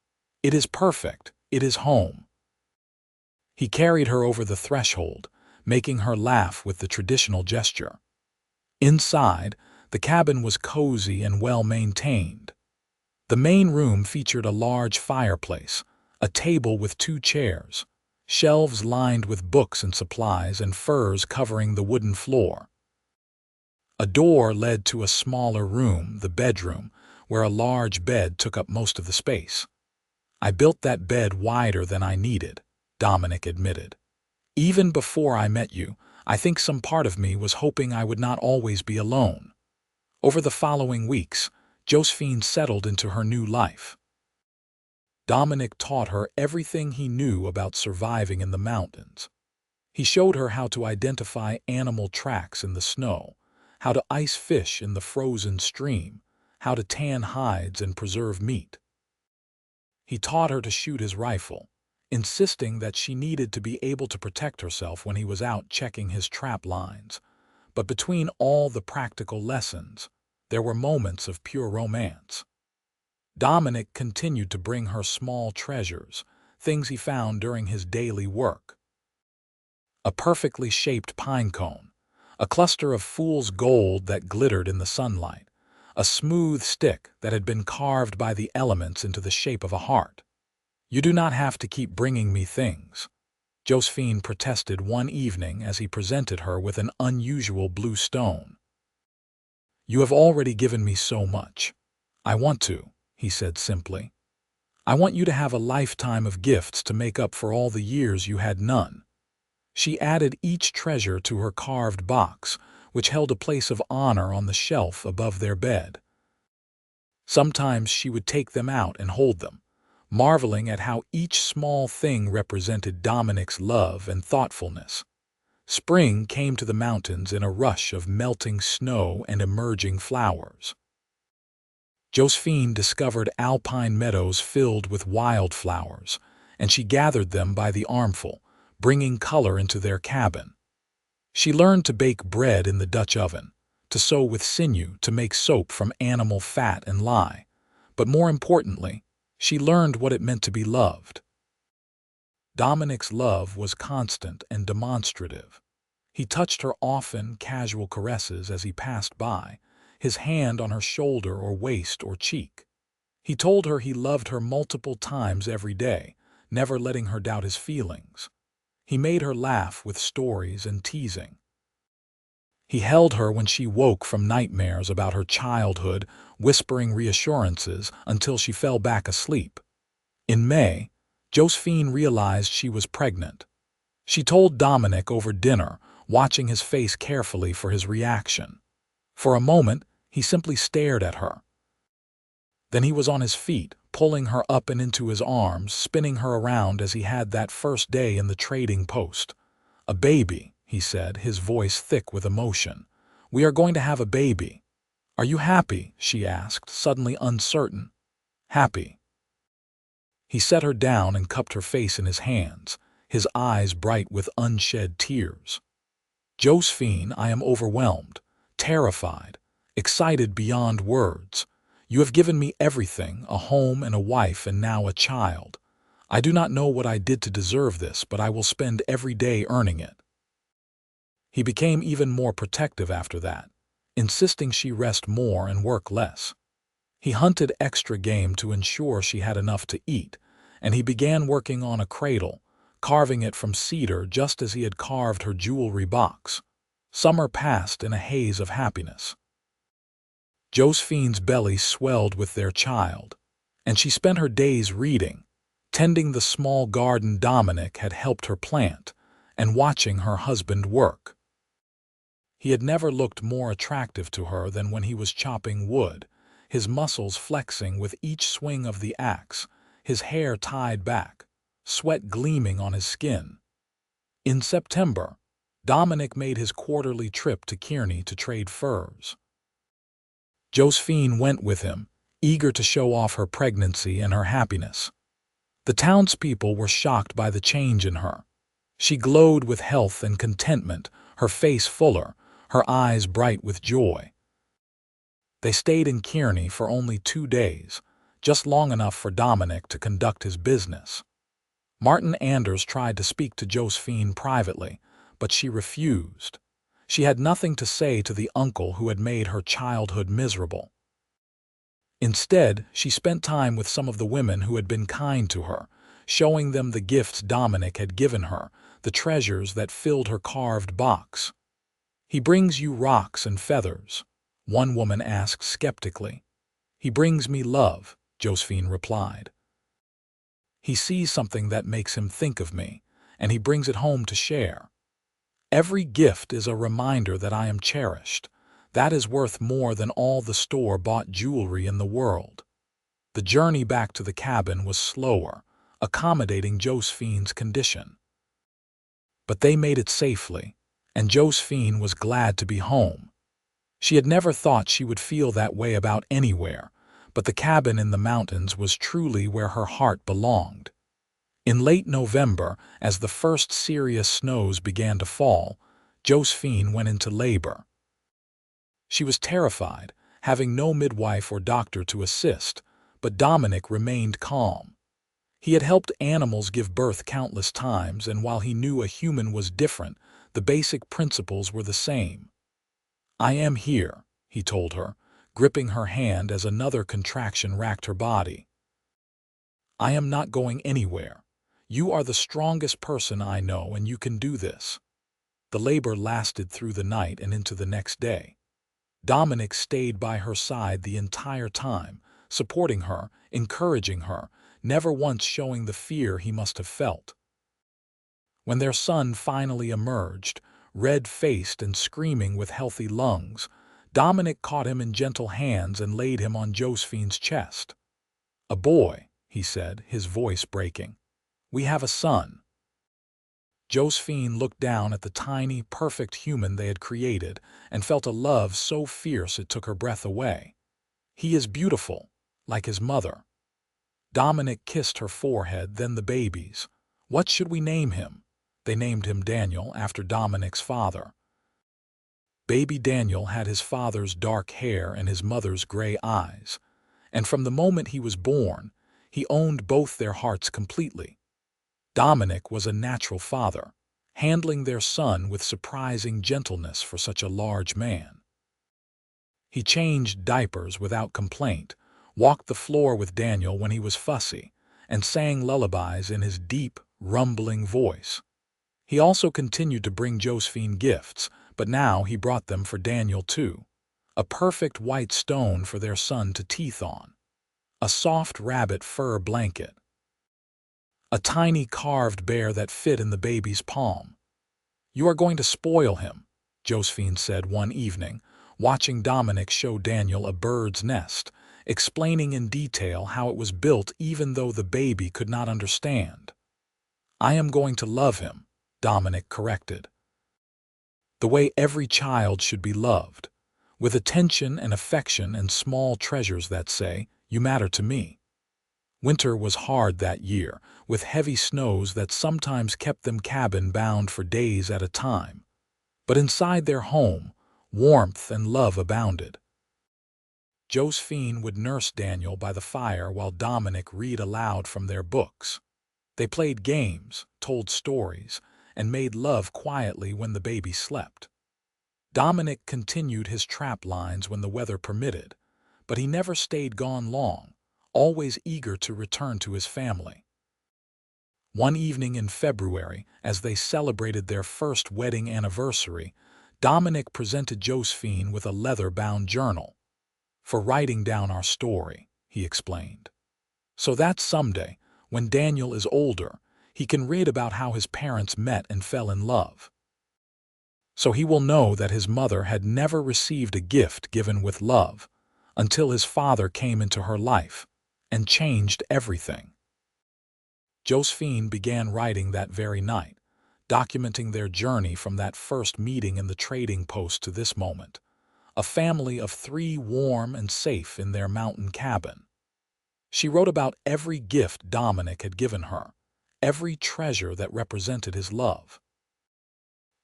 "It is perfect. It is home." He carried her over the threshold, making her laugh with the traditional gesture. Inside, the cabin was cozy and well-maintained. The main room featured a large fireplace, a table with 2 chairs, shelves lined with books and supplies, and furs covering the wooden floor. A door led to a smaller room, the bedroom, where a large bed took up most of the space. "I built that bed wider than I needed," Dominic admitted. "Even before I met you, I think some part of me was hoping I would not always be alone." Over the following weeks, Josephine settled into her new life. Dominic taught her everything he knew about surviving in the mountains. He showed her how to identify animal tracks in the snow, how to ice fish in the frozen stream, how to tan hides and preserve meat. He taught her to shoot his rifle, insisting that she needed to be able to protect herself when he was out checking his trap lines. But between all the practical lessons, there were moments of pure romance. Dominic continued to bring her small treasures, things he found during his daily work. A perfectly shaped pine cone, a cluster of fool's gold that glittered in the sunlight, a smooth stick that had been carved by the elements into the shape of a heart. "You do not have to keep bringing me things," Josephine protested one evening as he presented her with an unusual blue stone. "You have already given me so much. I want to," he said simply. "I want you to have a lifetime of gifts to make up for all the years you had none." She added each treasure to her carved box, which held a place of honor on the shelf above their bed. Sometimes she would take them out and hold them, marveling at how each small thing represented Dominic's love and thoughtfulness. Spring came to the mountains in a rush of melting snow and emerging flowers. Josephine discovered alpine meadows filled with wildflowers, and she gathered them by the armful, bringing color into their cabin. She learned to bake bread in the Dutch oven, to sew with sinew, to make soap from animal fat and lye. But more importantly, she learned what it meant to be loved. Dominic's love was constant and demonstrative. He touched her often, casual caresses as he passed by, his hand on her shoulder or waist or cheek. He told her he loved her multiple times every day, never letting her doubt his feelings. He made her laugh with stories and teasing. He held her when she woke from nightmares about her childhood, whispering reassurances until she fell back asleep. In May, Josephine realized she was pregnant. She told Dominic over dinner, watching his face carefully for his reaction. For a moment, he simply stared at her. Then he was on his feet, pulling her up and into his arms, spinning her around as he had that first day in the trading post. "A baby," he said, his voice thick with emotion. "We are going to have a baby." "Are you happy?" she asked, suddenly uncertain. "Happy." He set her down and cupped her face in his hands, his eyes bright with unshed tears. "Josephine, I am overwhelmed, terrified, excited beyond words. You have given me everything, a home and a wife and now a child. I do not know what I did to deserve this, but I will spend every day earning it." He became even more protective after that, insisting she rest more and work less. He hunted extra game to ensure she had enough to eat, and he began working on a cradle, carving it from cedar just as he had carved her jewelry box. Summer passed in a haze of happiness. Josephine's belly swelled with their child, and she spent her days reading, tending the small garden Dominic had helped her plant, and watching her husband work. He had never looked more attractive to her than when he was chopping wood, his muscles flexing with each swing of the axe, his hair tied back, sweat gleaming on his skin. In September, Dominic made his quarterly trip to Kearney to trade furs. Josephine went with him, eager to show off her pregnancy and her happiness. The townspeople were shocked by the change in her. She glowed with health and contentment, her face fuller, her eyes bright with joy. They stayed in Kearney for only 2 days, just long enough for Dominic to conduct his business. Martin Anders tried to speak to Josephine privately, but she refused. She had nothing to say to the uncle who had made her childhood miserable. Instead, she spent time with some of the women who had been kind to her, showing them the gifts Dominic had given her, the treasures that filled her carved box. "He brings you rocks and feathers," one woman asked skeptically. "He brings me love," Josephine replied. "He sees something that makes him think of me, and he brings it home to share. Every gift is a reminder that I am cherished. That is worth more than all the store-bought jewelry in the world." The journey back to the cabin was slower, accommodating Josephine's condition. But they made it safely, and Josephine was glad to be home. She had never thought she would feel that way about anywhere, but the cabin in the mountains was truly where her heart belonged. In late November, as the first serious snows began to fall, Josephine went into labor. She was terrified, having no midwife or doctor to assist, but Dominic remained calm. He had helped animals give birth countless times, and while he knew a human was different, the basic principles were the same. "I am here," he told her, gripping her hand as another contraction racked her body. "I am not going anywhere. You are the strongest person I know, and you can do this." The labor lasted through the night and into the next day. Dominic stayed by her side the entire time, supporting her, encouraging her, never once showing the fear he must have felt. When their son finally emerged, red-faced and screaming with healthy lungs, Dominic caught him in gentle hands and laid him on Josephine's chest. "A boy," he said, his voice breaking. "We have a son." Josephine looked down at the tiny, perfect human they had created and felt a love so fierce it took her breath away. "He is beautiful, like his mother." Dominic kissed her forehead, then the baby's. "What should we name him?" They named him Daniel, after Dominic's father. Baby Daniel had his father's dark hair and his mother's gray eyes, and from the moment he was born, he owned both their hearts completely. Dominic was a natural father, handling their son with surprising gentleness for such a large man. He changed diapers without complaint, walked the floor with Daniel when he was fussy, and sang lullabies in his deep, rumbling voice. He also continued to bring Josephine gifts, but now he brought them for Daniel too. A perfect white stone for their son to teeth on. A soft rabbit fur blanket. A tiny carved bear that fit in the baby's palm. "You are going to spoil him," Josephine said one evening, watching Dominic show Daniel a bird's nest, explaining in detail how it was built even though the baby could not understand. "I am going to love him," Dominic corrected. "The way every child should be loved, with attention and affection and small treasures that say, 'You matter to me.'" Winter was hard that year, with heavy snows that sometimes kept them cabin-bound for days at a time. But inside their home, warmth and love abounded. Josephine would nurse Daniel by the fire while Dominic read aloud from their books. They played games, told stories, and made love quietly when the baby slept. Dominic continued his trap lines when the weather permitted, but he never stayed gone long, always eager to return to his family. One evening in February, as they celebrated their first wedding anniversary, Dominic presented Josephine with a leather-bound journal. "For writing down our story," he explained. "So that someday, when Daniel is older, he can read about how his parents met and fell in love. So he will know that his mother had never received a gift given with love until his father came into her life and changed everything." Josephine began writing that very night, documenting their journey from that first meeting in the trading post to this moment, a family of 3 warm and safe in their mountain cabin. She wrote about every gift Dominic had given her, every treasure that represented his love.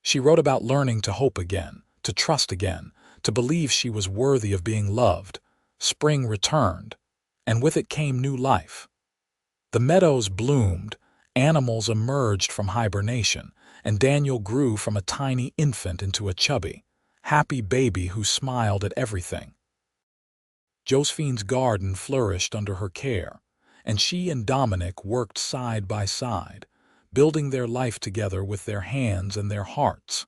She wrote about learning to hope again, to trust again, to believe she was worthy of being loved. Spring returned, and with it came new life. The meadows bloomed, Animals emerged from hibernation, and Daniel grew from a tiny infant into a chubby, happy baby who smiled at everything. Josephine's garden flourished under her care, and she and Dominic worked side by side, building their life together with their hands and their hearts.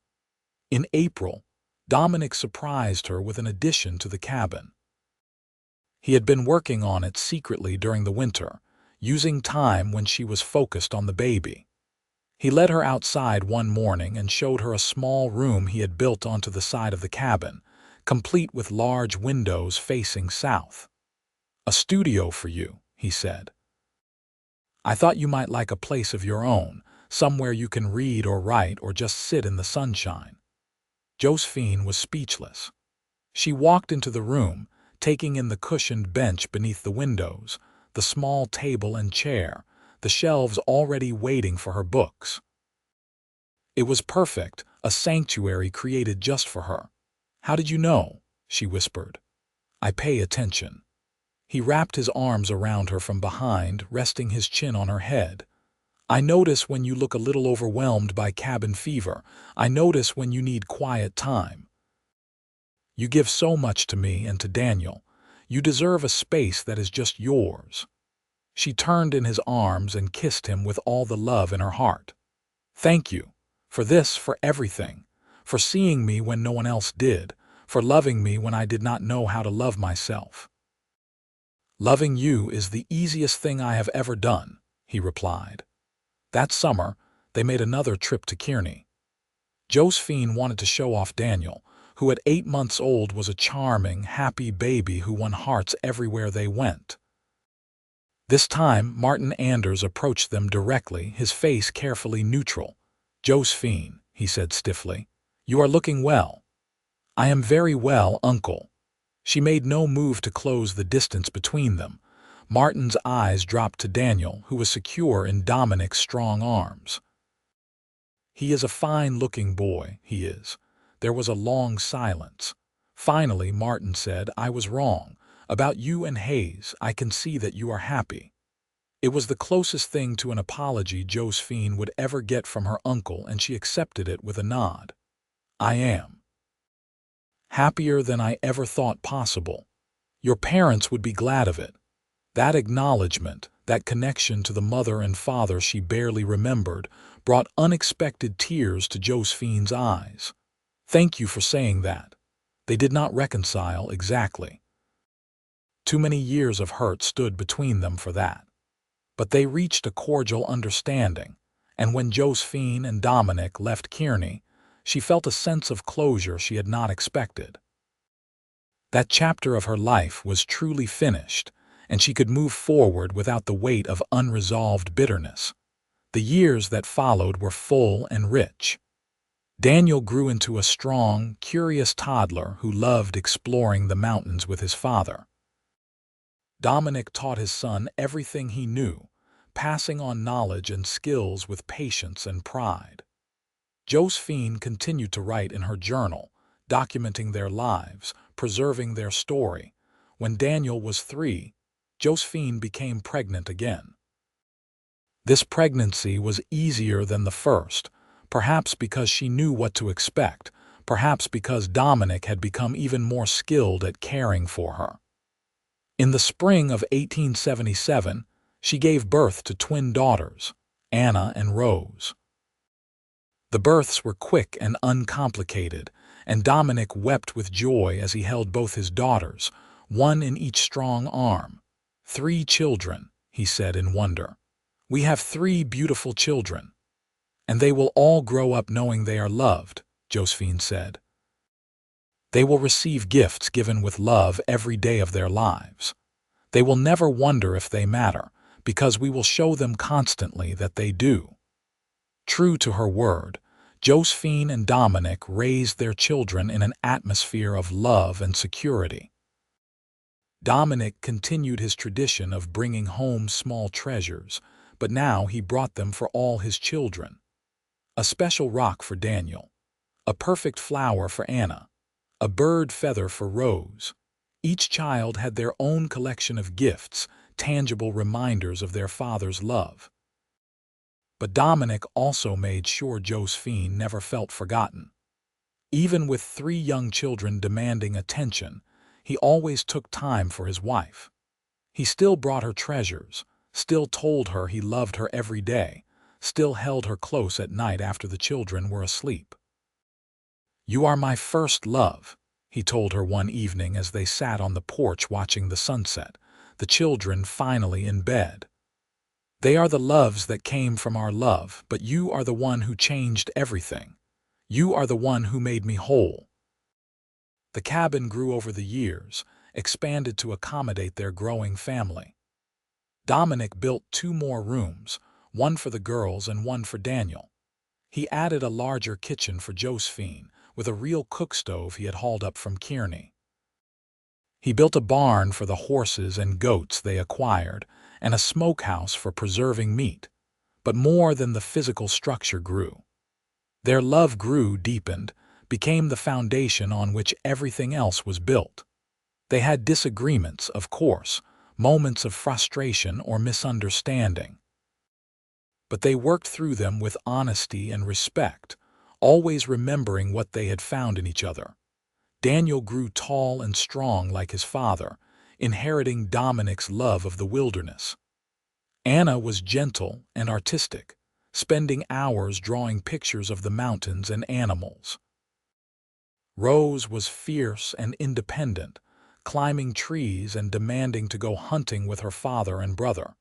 In April, Dominic surprised her with an addition to the cabin. He had been working on it secretly during the winter, using time when she was focused on the baby. He led her outside one morning and showed her a small room he had built onto the side of the cabin, complete with large windows facing south. "A studio for you," he said. "I thought you might like a place of your own, somewhere you can read or write or just sit in the sunshine." Josephine was speechless. She walked into the room, taking in the cushioned bench beneath the windows, the small table and chair, the shelves already waiting for her books. It was perfect, a sanctuary created just for her. "How did you know?" she whispered. "I pay attention." He wrapped his arms around her from behind, resting his chin on her head. "I notice when you look a little overwhelmed by cabin fever. I notice when you need quiet time. You give so much to me and to Daniel. You deserve a space that is just yours." She turned in his arms and kissed him with all the love in her heart. "Thank you. For this, for everything. For seeing me when no one else did. For loving me when I did not know how to love myself." "Loving you is the easiest thing I have ever done," he replied. That summer, they made another trip to Kearney. Josephine wanted to show off Daniel, who at 8 months old was a charming, happy baby who won hearts everywhere they went. This time, Martin Anders approached them directly, his face carefully neutral. "Josephine," he said stiffly, "you are looking well." "I am very well, Uncle." She made no move to close the distance between them. Martin's eyes dropped to Daniel, who was secure in Dominic's strong arms. "He is a fine-looking boy, he is." There was a long silence. Finally, Martin said, "I was wrong. About you and Hayes, I can see that you are happy." It was the closest thing to an apology Josephine would ever get from her uncle, and she accepted it with a nod. "I am. Happier than I ever thought possible. Your parents would be glad of it." That acknowledgement, that connection to the mother and father she barely remembered, brought unexpected tears to Josephine's eyes. "Thank you for saying that." They did not reconcile exactly. Too many years of hurt stood between them for that. But they reached a cordial understanding, and when Josephine and Dominic left Kearney, she felt a sense of closure she had not expected. That chapter of her life was truly finished, and she could move forward without the weight of unresolved bitterness. The years that followed were full and rich. Daniel grew into a strong, curious toddler who loved exploring the mountains with his father. Dominic taught his son everything he knew, passing on knowledge and skills with patience and pride. Josephine continued to write in her journal, documenting their lives, preserving their story. When Daniel was 3, Josephine became pregnant again. This pregnancy was easier than the first, perhaps because she knew what to expect, perhaps because Dominic had become even more skilled at caring for her. In the spring of 1877, she gave birth to twin daughters, Anna and Rose. The births were quick and uncomplicated, and Dominic wept with joy as he held both his daughters, one in each strong arm. "3 children," he said in wonder. "We have 3 beautiful children. And they will all grow up knowing they are loved," Josephine said. "They will receive gifts given with love every day of their lives. They will never wonder if they matter, because we will show them constantly that they do." True to her word, Josephine and Dominic raised their children in an atmosphere of love and security. Dominic continued his tradition of bringing home small treasures, but now he brought them for all his children. A special rock for Daniel, a perfect flower for Anna, a bird feather for Rose. Each child had their own collection of gifts, tangible reminders of their father's love. But Dominic also made sure Josephine never felt forgotten. Even with 3 young children demanding attention, he always took time for his wife. He still brought her treasures, still told her he loved her every day, still held her close at night after the children were asleep. "You are my first love," he told her one evening as they sat on the porch watching the sunset, the children finally in bed. "They are the loves that came from our love, but you are the one who changed everything. You are the one who made me whole." The cabin grew over the years, expanded to accommodate their growing family. Dominic built 2 more rooms, one for the girls and one for Daniel. He added a larger kitchen for Josephine, with a real cook stove he had hauled up from Kearney. He built a barn for the horses and goats they acquired, and a smokehouse for preserving meat. But more than the physical structure grew. Their love grew, deepened, became the foundation on which everything else was built. They had disagreements, of course, moments of frustration or misunderstanding. But they worked through them with honesty and respect, always remembering what they had found in each other. Daniel grew tall and strong like his father, inheriting Dominic's love of the wilderness. Anna was gentle and artistic, spending hours drawing pictures of the mountains and animals. Rose was fierce and independent, climbing trees and demanding to go hunting with her father and brother.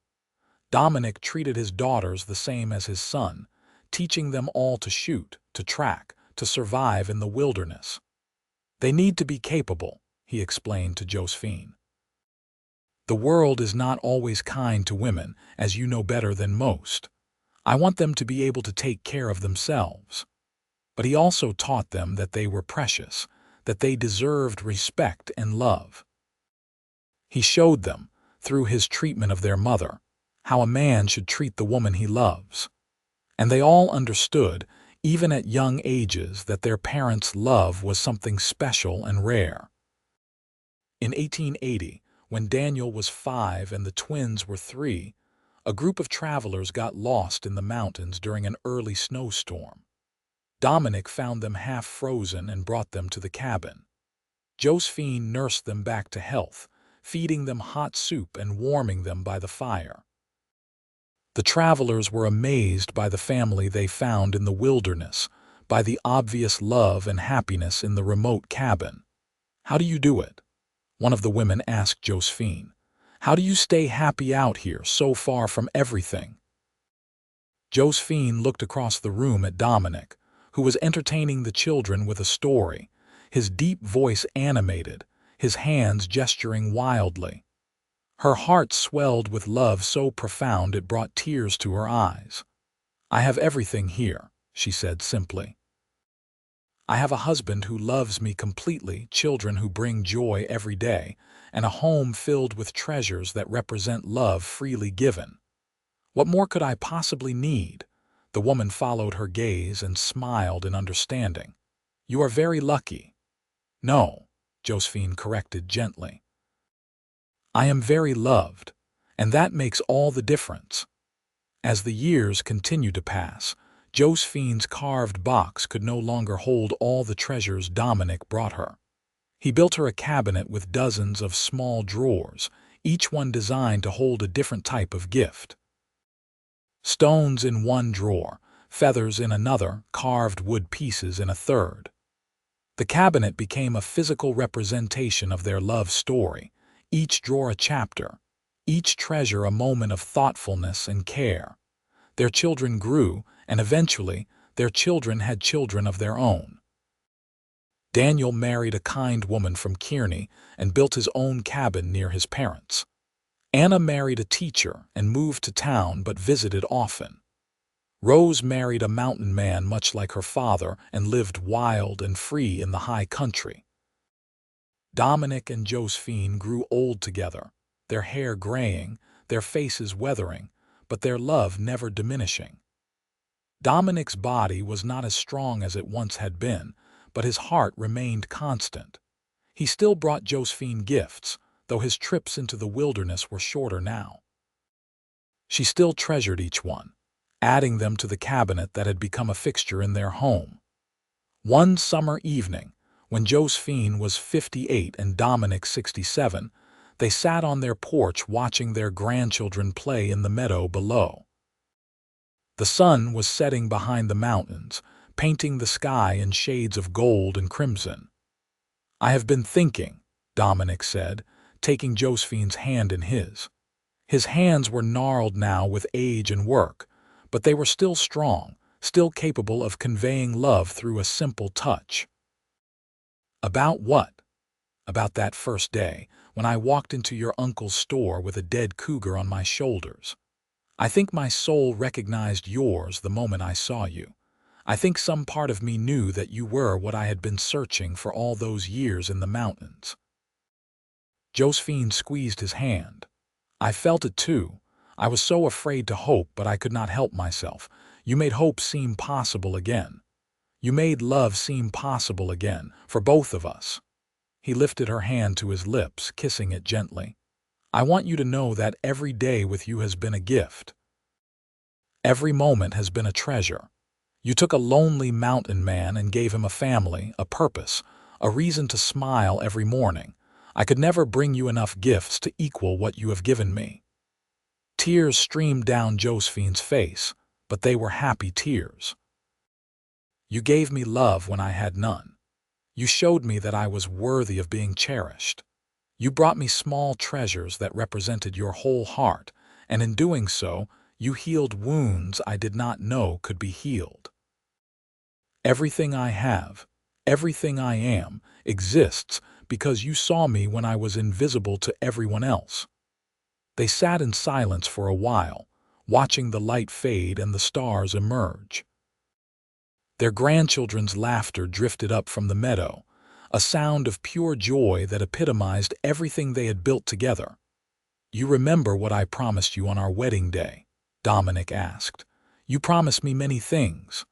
Dominic treated his daughters the same as his son, teaching them all to shoot, to track, to survive in the wilderness. "They need to be capable," he explained to Josephine. "The world is not always kind to women, as you know better than most. I want them to be able to take care of themselves." But he also taught them that they were precious, that they deserved respect and love. He showed them, through his treatment of their mother, how a man should treat the woman he loves. And they all understood, even at young ages, that their parents' love was something special and rare. In 1880, when Daniel was 5 and the twins were 3, a group of travelers got lost in the mountains during an early snowstorm. Dominic found them half frozen and brought them to the cabin. Josephine nursed them back to health, feeding them hot soup and warming them by the fire. The travelers were amazed by the family they found in the wilderness, by the obvious love and happiness in the remote cabin. "How do you do it?" one of the women asked Josephine. "How do you stay happy out here, so far from everything?" Josephine looked across the room at Dominic, who was entertaining the children with a story, his deep voice animated, his hands gesturing wildly. Her heart swelled with love so profound it brought tears to her eyes. "I have everything here," she said simply. "I have a husband who loves me completely, children who bring joy every day, and a home filled with treasures that represent love freely given. What more could I possibly need?" The woman followed her gaze and smiled in understanding. "You are very lucky." "No," Josephine corrected gently. "I am very loved, and that makes all the difference." As the years continued to pass, Josephine's carved box could no longer hold all the treasures Dominic brought her. He built her a cabinet with dozens of small drawers, each one designed to hold a different type of gift. Stones in one drawer, feathers in another, carved wood pieces in a third. The cabinet became a physical representation of their love story, each drawer a chapter, each treasure a moment of thoughtfulness and care. Their children grew, and eventually, their children had children of their own. Daniel married a kind woman from Kearney and built his own cabin near his parents. Anna married a teacher and moved to town but visited often. Rose married a mountain man much like her father and lived wild and free in the high country. Dominic and Josephine grew old together, their hair graying, their faces weathering, but their love never diminishing. Dominic's body was not as strong as it once had been, but his heart remained constant. He still brought Josephine gifts, though his trips into the wilderness were shorter now. She still treasured each one, adding them to the cabinet that had become a fixture in their home. One summer evening, when Josephine was 58 and Dominic 67, they sat on their porch watching their grandchildren play in the meadow below. The sun was setting behind the mountains, painting the sky in shades of gold and crimson. "I have been thinking," Dominic said, taking Josephine's hand in his. His hands were gnarled now with age and work, but they were still strong, still capable of conveying love through a simple touch. "About what?" "About that first day, when I walked into your uncle's store with a dead cougar on my shoulders. I think my soul recognized yours the moment I saw you. I think some part of me knew that you were what I had been searching for all those years in the mountains." Josephine squeezed his hand. "I felt it too. I was so afraid to hope, but I could not help myself. You made hope seem possible again. You made love seem possible again, for both of us." He lifted her hand to his lips, kissing it gently. "I want you to know that every day with you has been a gift. Every moment has been a treasure. You took a lonely mountain man and gave him a family, a purpose, a reason to smile every morning. I could never bring you enough gifts to equal what you have given me." Tears streamed down Josephine's face, but they were happy tears. "You gave me love when I had none. You showed me that I was worthy of being cherished. You brought me small treasures that represented your whole heart, and in doing so, you healed wounds I did not know could be healed. Everything I have, everything I am, exists because you saw me when I was invisible to everyone else." They sat in silence for a while, watching the light fade and the stars emerge. Their grandchildren's laughter drifted up from the meadow, a sound of pure joy that epitomized everything they had built together. "You remember what I promised you on our wedding day?" Dominic asked. "You promised me many things.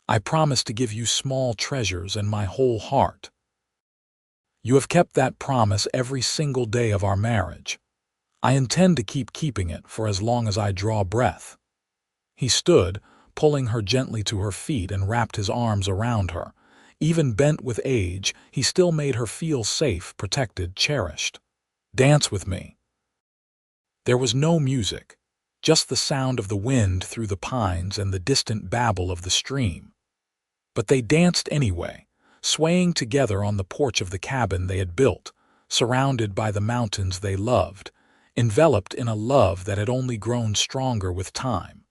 I promised to give you small treasures and my whole heart. You have kept that promise every single day of our marriage. I intend to keep keeping it for as long as I draw breath." He stood, pulling her gently to her feet and wrapped his arms around her. Even bent with age, he still made her feel safe, protected, cherished. "Dance with me." There was no music, just the sound of the wind through the pines and the distant babble of the stream. But they danced anyway, swaying together on the porch of the cabin they had built, surrounded by the mountains they loved, enveloped in a love that had only grown stronger with time.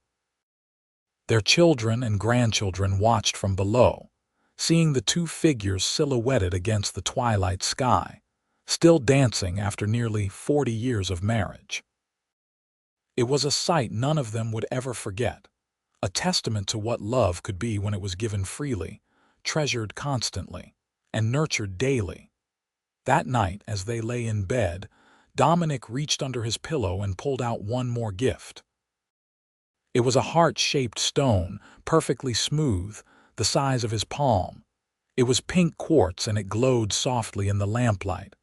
Their children and grandchildren watched from below, seeing the two figures silhouetted against the twilight sky, still dancing after nearly 40 years of marriage. It was a sight none of them would ever forget, a testament to what love could be when it was given freely, treasured constantly, and nurtured daily. That night, as they lay in bed, Dominic reached under his pillow and pulled out one more gift. It was a heart-shaped stone, perfectly smooth, the size of his palm. It was pink quartz and it glowed softly in the lamplight.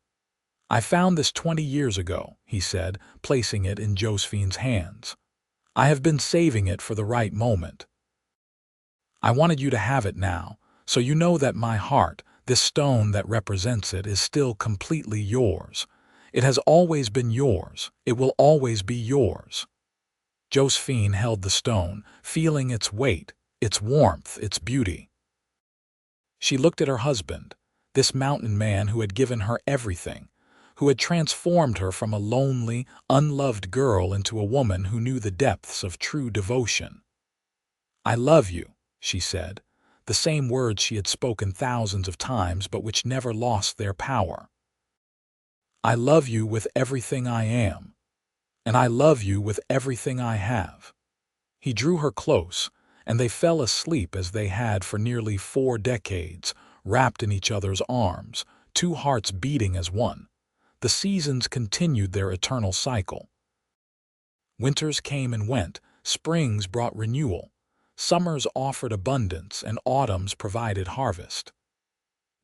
"I found this 20 years ago," he said, placing it in Josephine's hands. "I have been saving it for the right moment. I wanted you to have it now, so you know that my heart, this stone that represents it, is still completely yours. It has always been yours. It will always be yours." Josephine held the stone, feeling its weight, its warmth, its beauty. She looked at her husband, this mountain man who had given her everything, who had transformed her from a lonely, unloved girl into a woman who knew the depths of true devotion. "I love you," she said, the same words she had spoken thousands of times but which never lost their power. "I love you with everything I am, and I love you with everything I have." He drew her close, and they fell asleep as they had for nearly 4 decades, wrapped in each other's arms, two hearts beating as one. The seasons continued their eternal cycle. Winters came and went, springs brought renewal, summers offered abundance, and autumns provided harvest.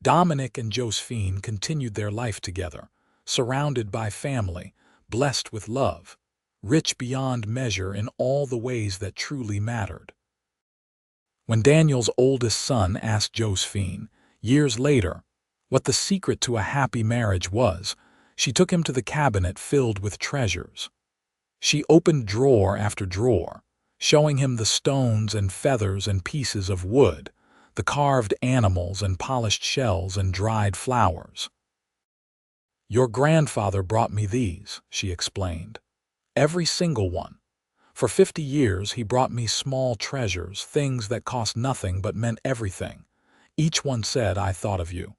Dominic and Josephine continued their life together, surrounded by family, blessed with love. rich beyond measure in all the ways that truly mattered. When Daniel's oldest son asked Josephine, years later, what the secret to a happy marriage was, she took him to the cabinet filled with treasures. She opened drawer after drawer, showing him the stones and feathers and pieces of wood, the carved animals and polished shells and dried flowers. "Your grandfather brought me these," she explained. "Every single one. For 50 years he brought me small treasures, things that cost nothing but meant everything. Each one said, 'I thought of you.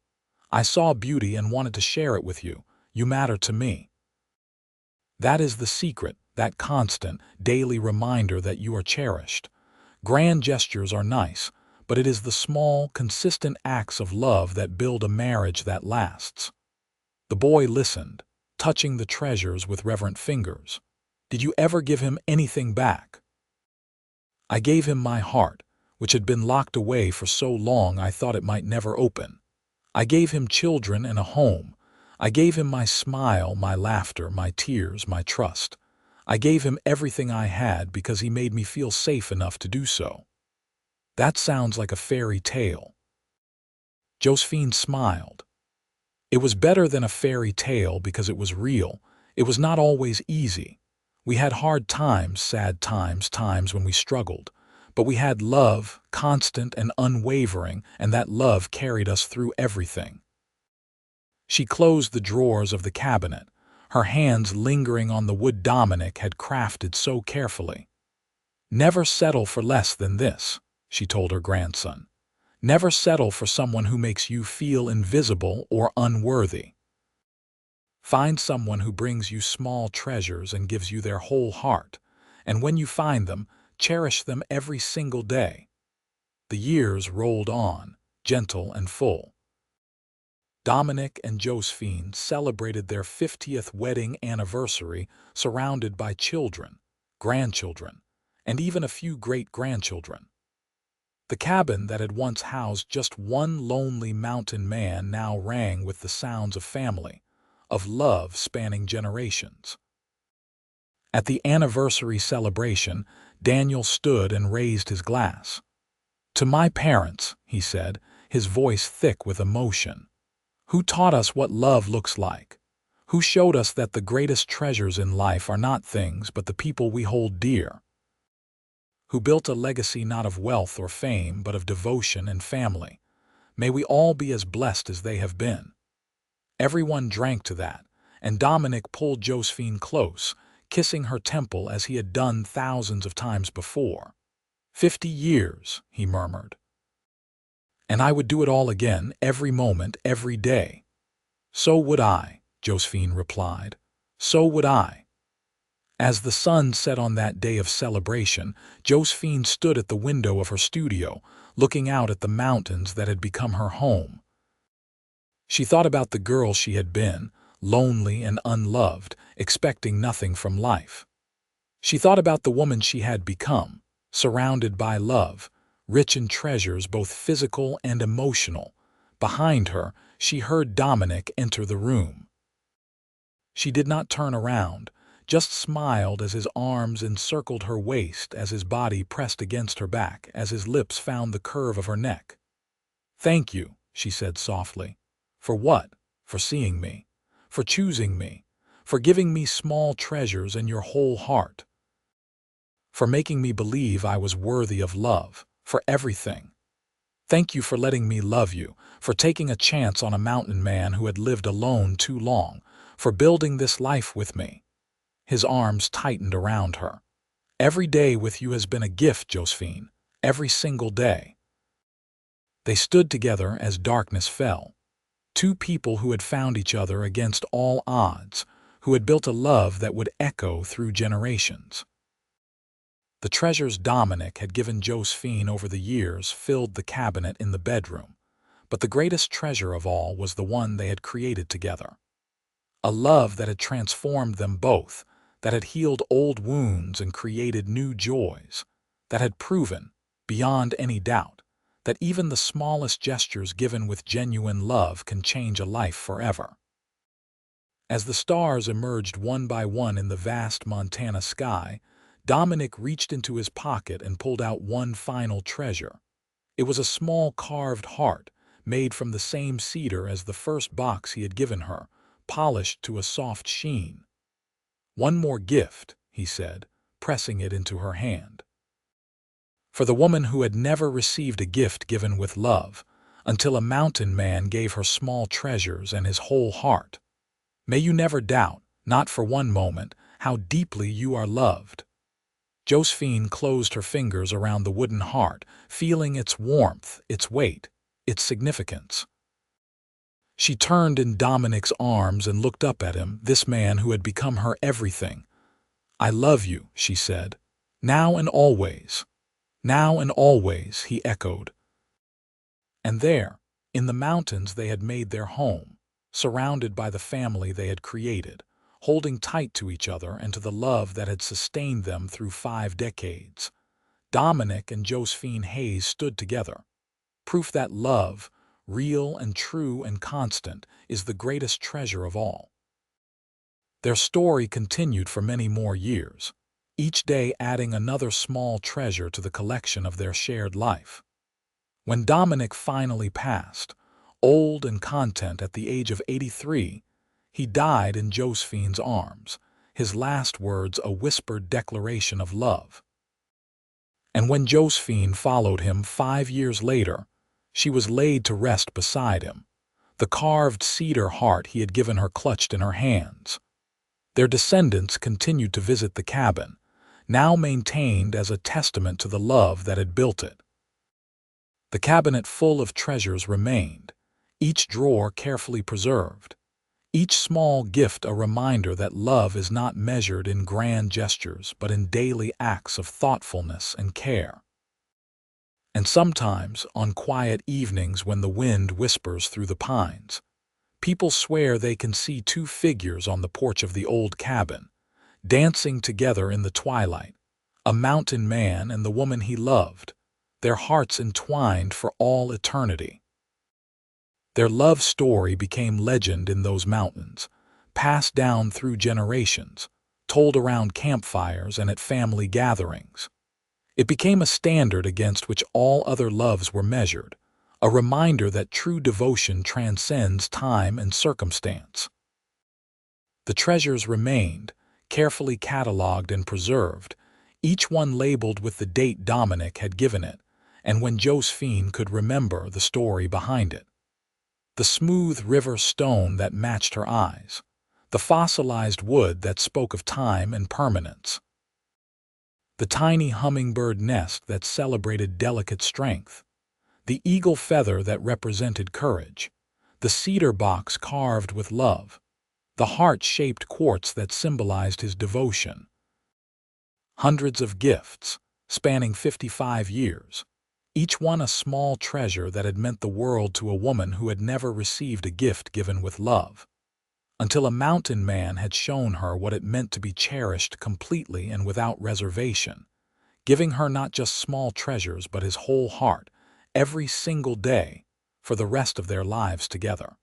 I saw beauty and wanted to share it with you. You matter to me.' That is the secret, that constant, daily reminder that you are cherished. Grand gestures are nice, but it is the small, consistent acts of love that build a marriage that lasts." The boy listened, touching the treasures with reverent fingers. "Did you ever give him anything back?" "I gave him my heart, which had been locked away for so long I thought it might never open. I gave him children and a home. I gave him my smile, my laughter, my tears, my trust. I gave him everything I had because he made me feel safe enough to do so." "That sounds like a fairy tale." Josephine smiled. "It was better than a fairy tale because it was real. It was not always easy. We had hard times, sad times, times when we struggled. But we had love, constant and unwavering, and that love carried us through everything." She closed the drawers of the cabinet, her hands lingering on the wood Dominic had crafted so carefully. "Never settle for less than this," she told her grandson. "Never settle for someone who makes you feel invisible or unworthy. Find someone who brings you small treasures and gives you their whole heart, and when you find them, cherish them every single day." The years rolled on, gentle and full. Dominic and Josephine celebrated their 50th wedding anniversary surrounded by children, grandchildren, and even a few great-grandchildren. The cabin that had once housed just one lonely mountain man now rang with the sounds of family, of love spanning generations. At the anniversary celebration, Daniel stood and raised his glass. "To my parents," he said, his voice thick with emotion, "who taught us what love looks like, who showed us that the greatest treasures in life are not things but the people we hold dear, who built a legacy not of wealth or fame but of devotion and family. May we all be as blessed as they have been." Everyone drank to that, and Dominic pulled Josephine close, kissing her temple as he had done thousands of times before. 50 years, he murmured. "And I would do it all again, every moment, every day." "So would I," Josephine replied. "So would I." As the sun set on that day of celebration, Josephine stood at the window of her studio, looking out at the mountains that had become her home. She thought about the girl she had been, lonely and unloved, expecting nothing from life. She thought about the woman she had become, surrounded by love, rich in treasures both physical and emotional. Behind her, she heard Dominic enter the room. She did not turn around, just smiled as his arms encircled her waist, as his body pressed against her back, as his lips found the curve of her neck. "Thank you," she said softly. "For what? For seeing me, for choosing me, for giving me small treasures and your whole heart, for making me believe I was worthy of love, for everything. Thank you for letting me love you, for taking a chance on a mountain man who had lived alone too long, for building this life with me." His arms tightened around her. "Every day with you has been a gift, Josephine, every single day." They stood together as darkness fell. Two people who had found each other against all odds, who had built a love that would echo through generations. The treasures Dominic had given Josephine over the years filled the cabinet in the bedroom, but the greatest treasure of all was the one they had created together. A love that had transformed them both, that had healed old wounds and created new joys, that had proven, beyond any doubt, that even the smallest gestures given with genuine love can change a life forever. As the stars emerged one by one in the vast Montana sky, Dominic reached into his pocket and pulled out one final treasure. It was a small carved heart, made from the same cedar as the first box he had given her, polished to a soft sheen. "One more gift," he said, pressing it into her hand. For the woman who had never received a gift given with love, until a mountain man gave her small treasures and his whole heart. May you never doubt, not for one moment, how deeply you are loved. Josephine closed her fingers around the wooden heart, feeling its warmth, its weight, its significance. She turned in Dominic's arms and looked up at him, this man who had become her everything. "I love you," she said. "Now and always." "Now and always," he echoed. And there, in the mountains they had made their home, surrounded by the family they had created, holding tight to each other and to the love that had sustained them through 5 decades. Dominic and Josephine Hayes stood together, proof that love, real and true and constant, is the greatest treasure of all. Their story continued for many more years, each day adding another small treasure to the collection of their shared life. When Dominic finally passed, old and content at the age of 83, he died in Josephine's arms, his last words a whispered declaration of love. And when Josephine followed him 5 years later, she was laid to rest beside him, the carved cedar heart he had given her clutched in her hands. Their descendants continued to visit the cabin, now maintained as a testament to the love that had built it. The cabinet full of treasures remained, each drawer carefully preserved, each small gift a reminder that love is not measured in grand gestures but in daily acts of thoughtfulness and care. And sometimes, on quiet evenings when the wind whispers through the pines, people swear they can see 2 figures on the porch of the old cabin, dancing together in the twilight, a mountain man and the woman he loved, their hearts entwined for all eternity. Their love story became legend in those mountains, passed down through generations, told around campfires and at family gatherings. It became a standard against which all other loves were measured, a reminder that true devotion transcends time and circumstance. The treasures remained, carefully catalogued and preserved, each one labeled with the date Dominic had given it, and when Josephine could remember the story behind it. The smooth river stone that matched her eyes, the fossilized wood that spoke of time and permanence, the tiny hummingbird nest that celebrated delicate strength, the eagle feather that represented courage, the cedar box carved with love, the heart-shaped quartz that symbolized his devotion. Hundreds of gifts, spanning 55 years, each one a small treasure that had meant the world to a woman who had never received a gift given with love, until a mountain man had shown her what it meant to be cherished completely and without reservation, giving her not just small treasures but his whole heart, every single day, for the rest of their lives together.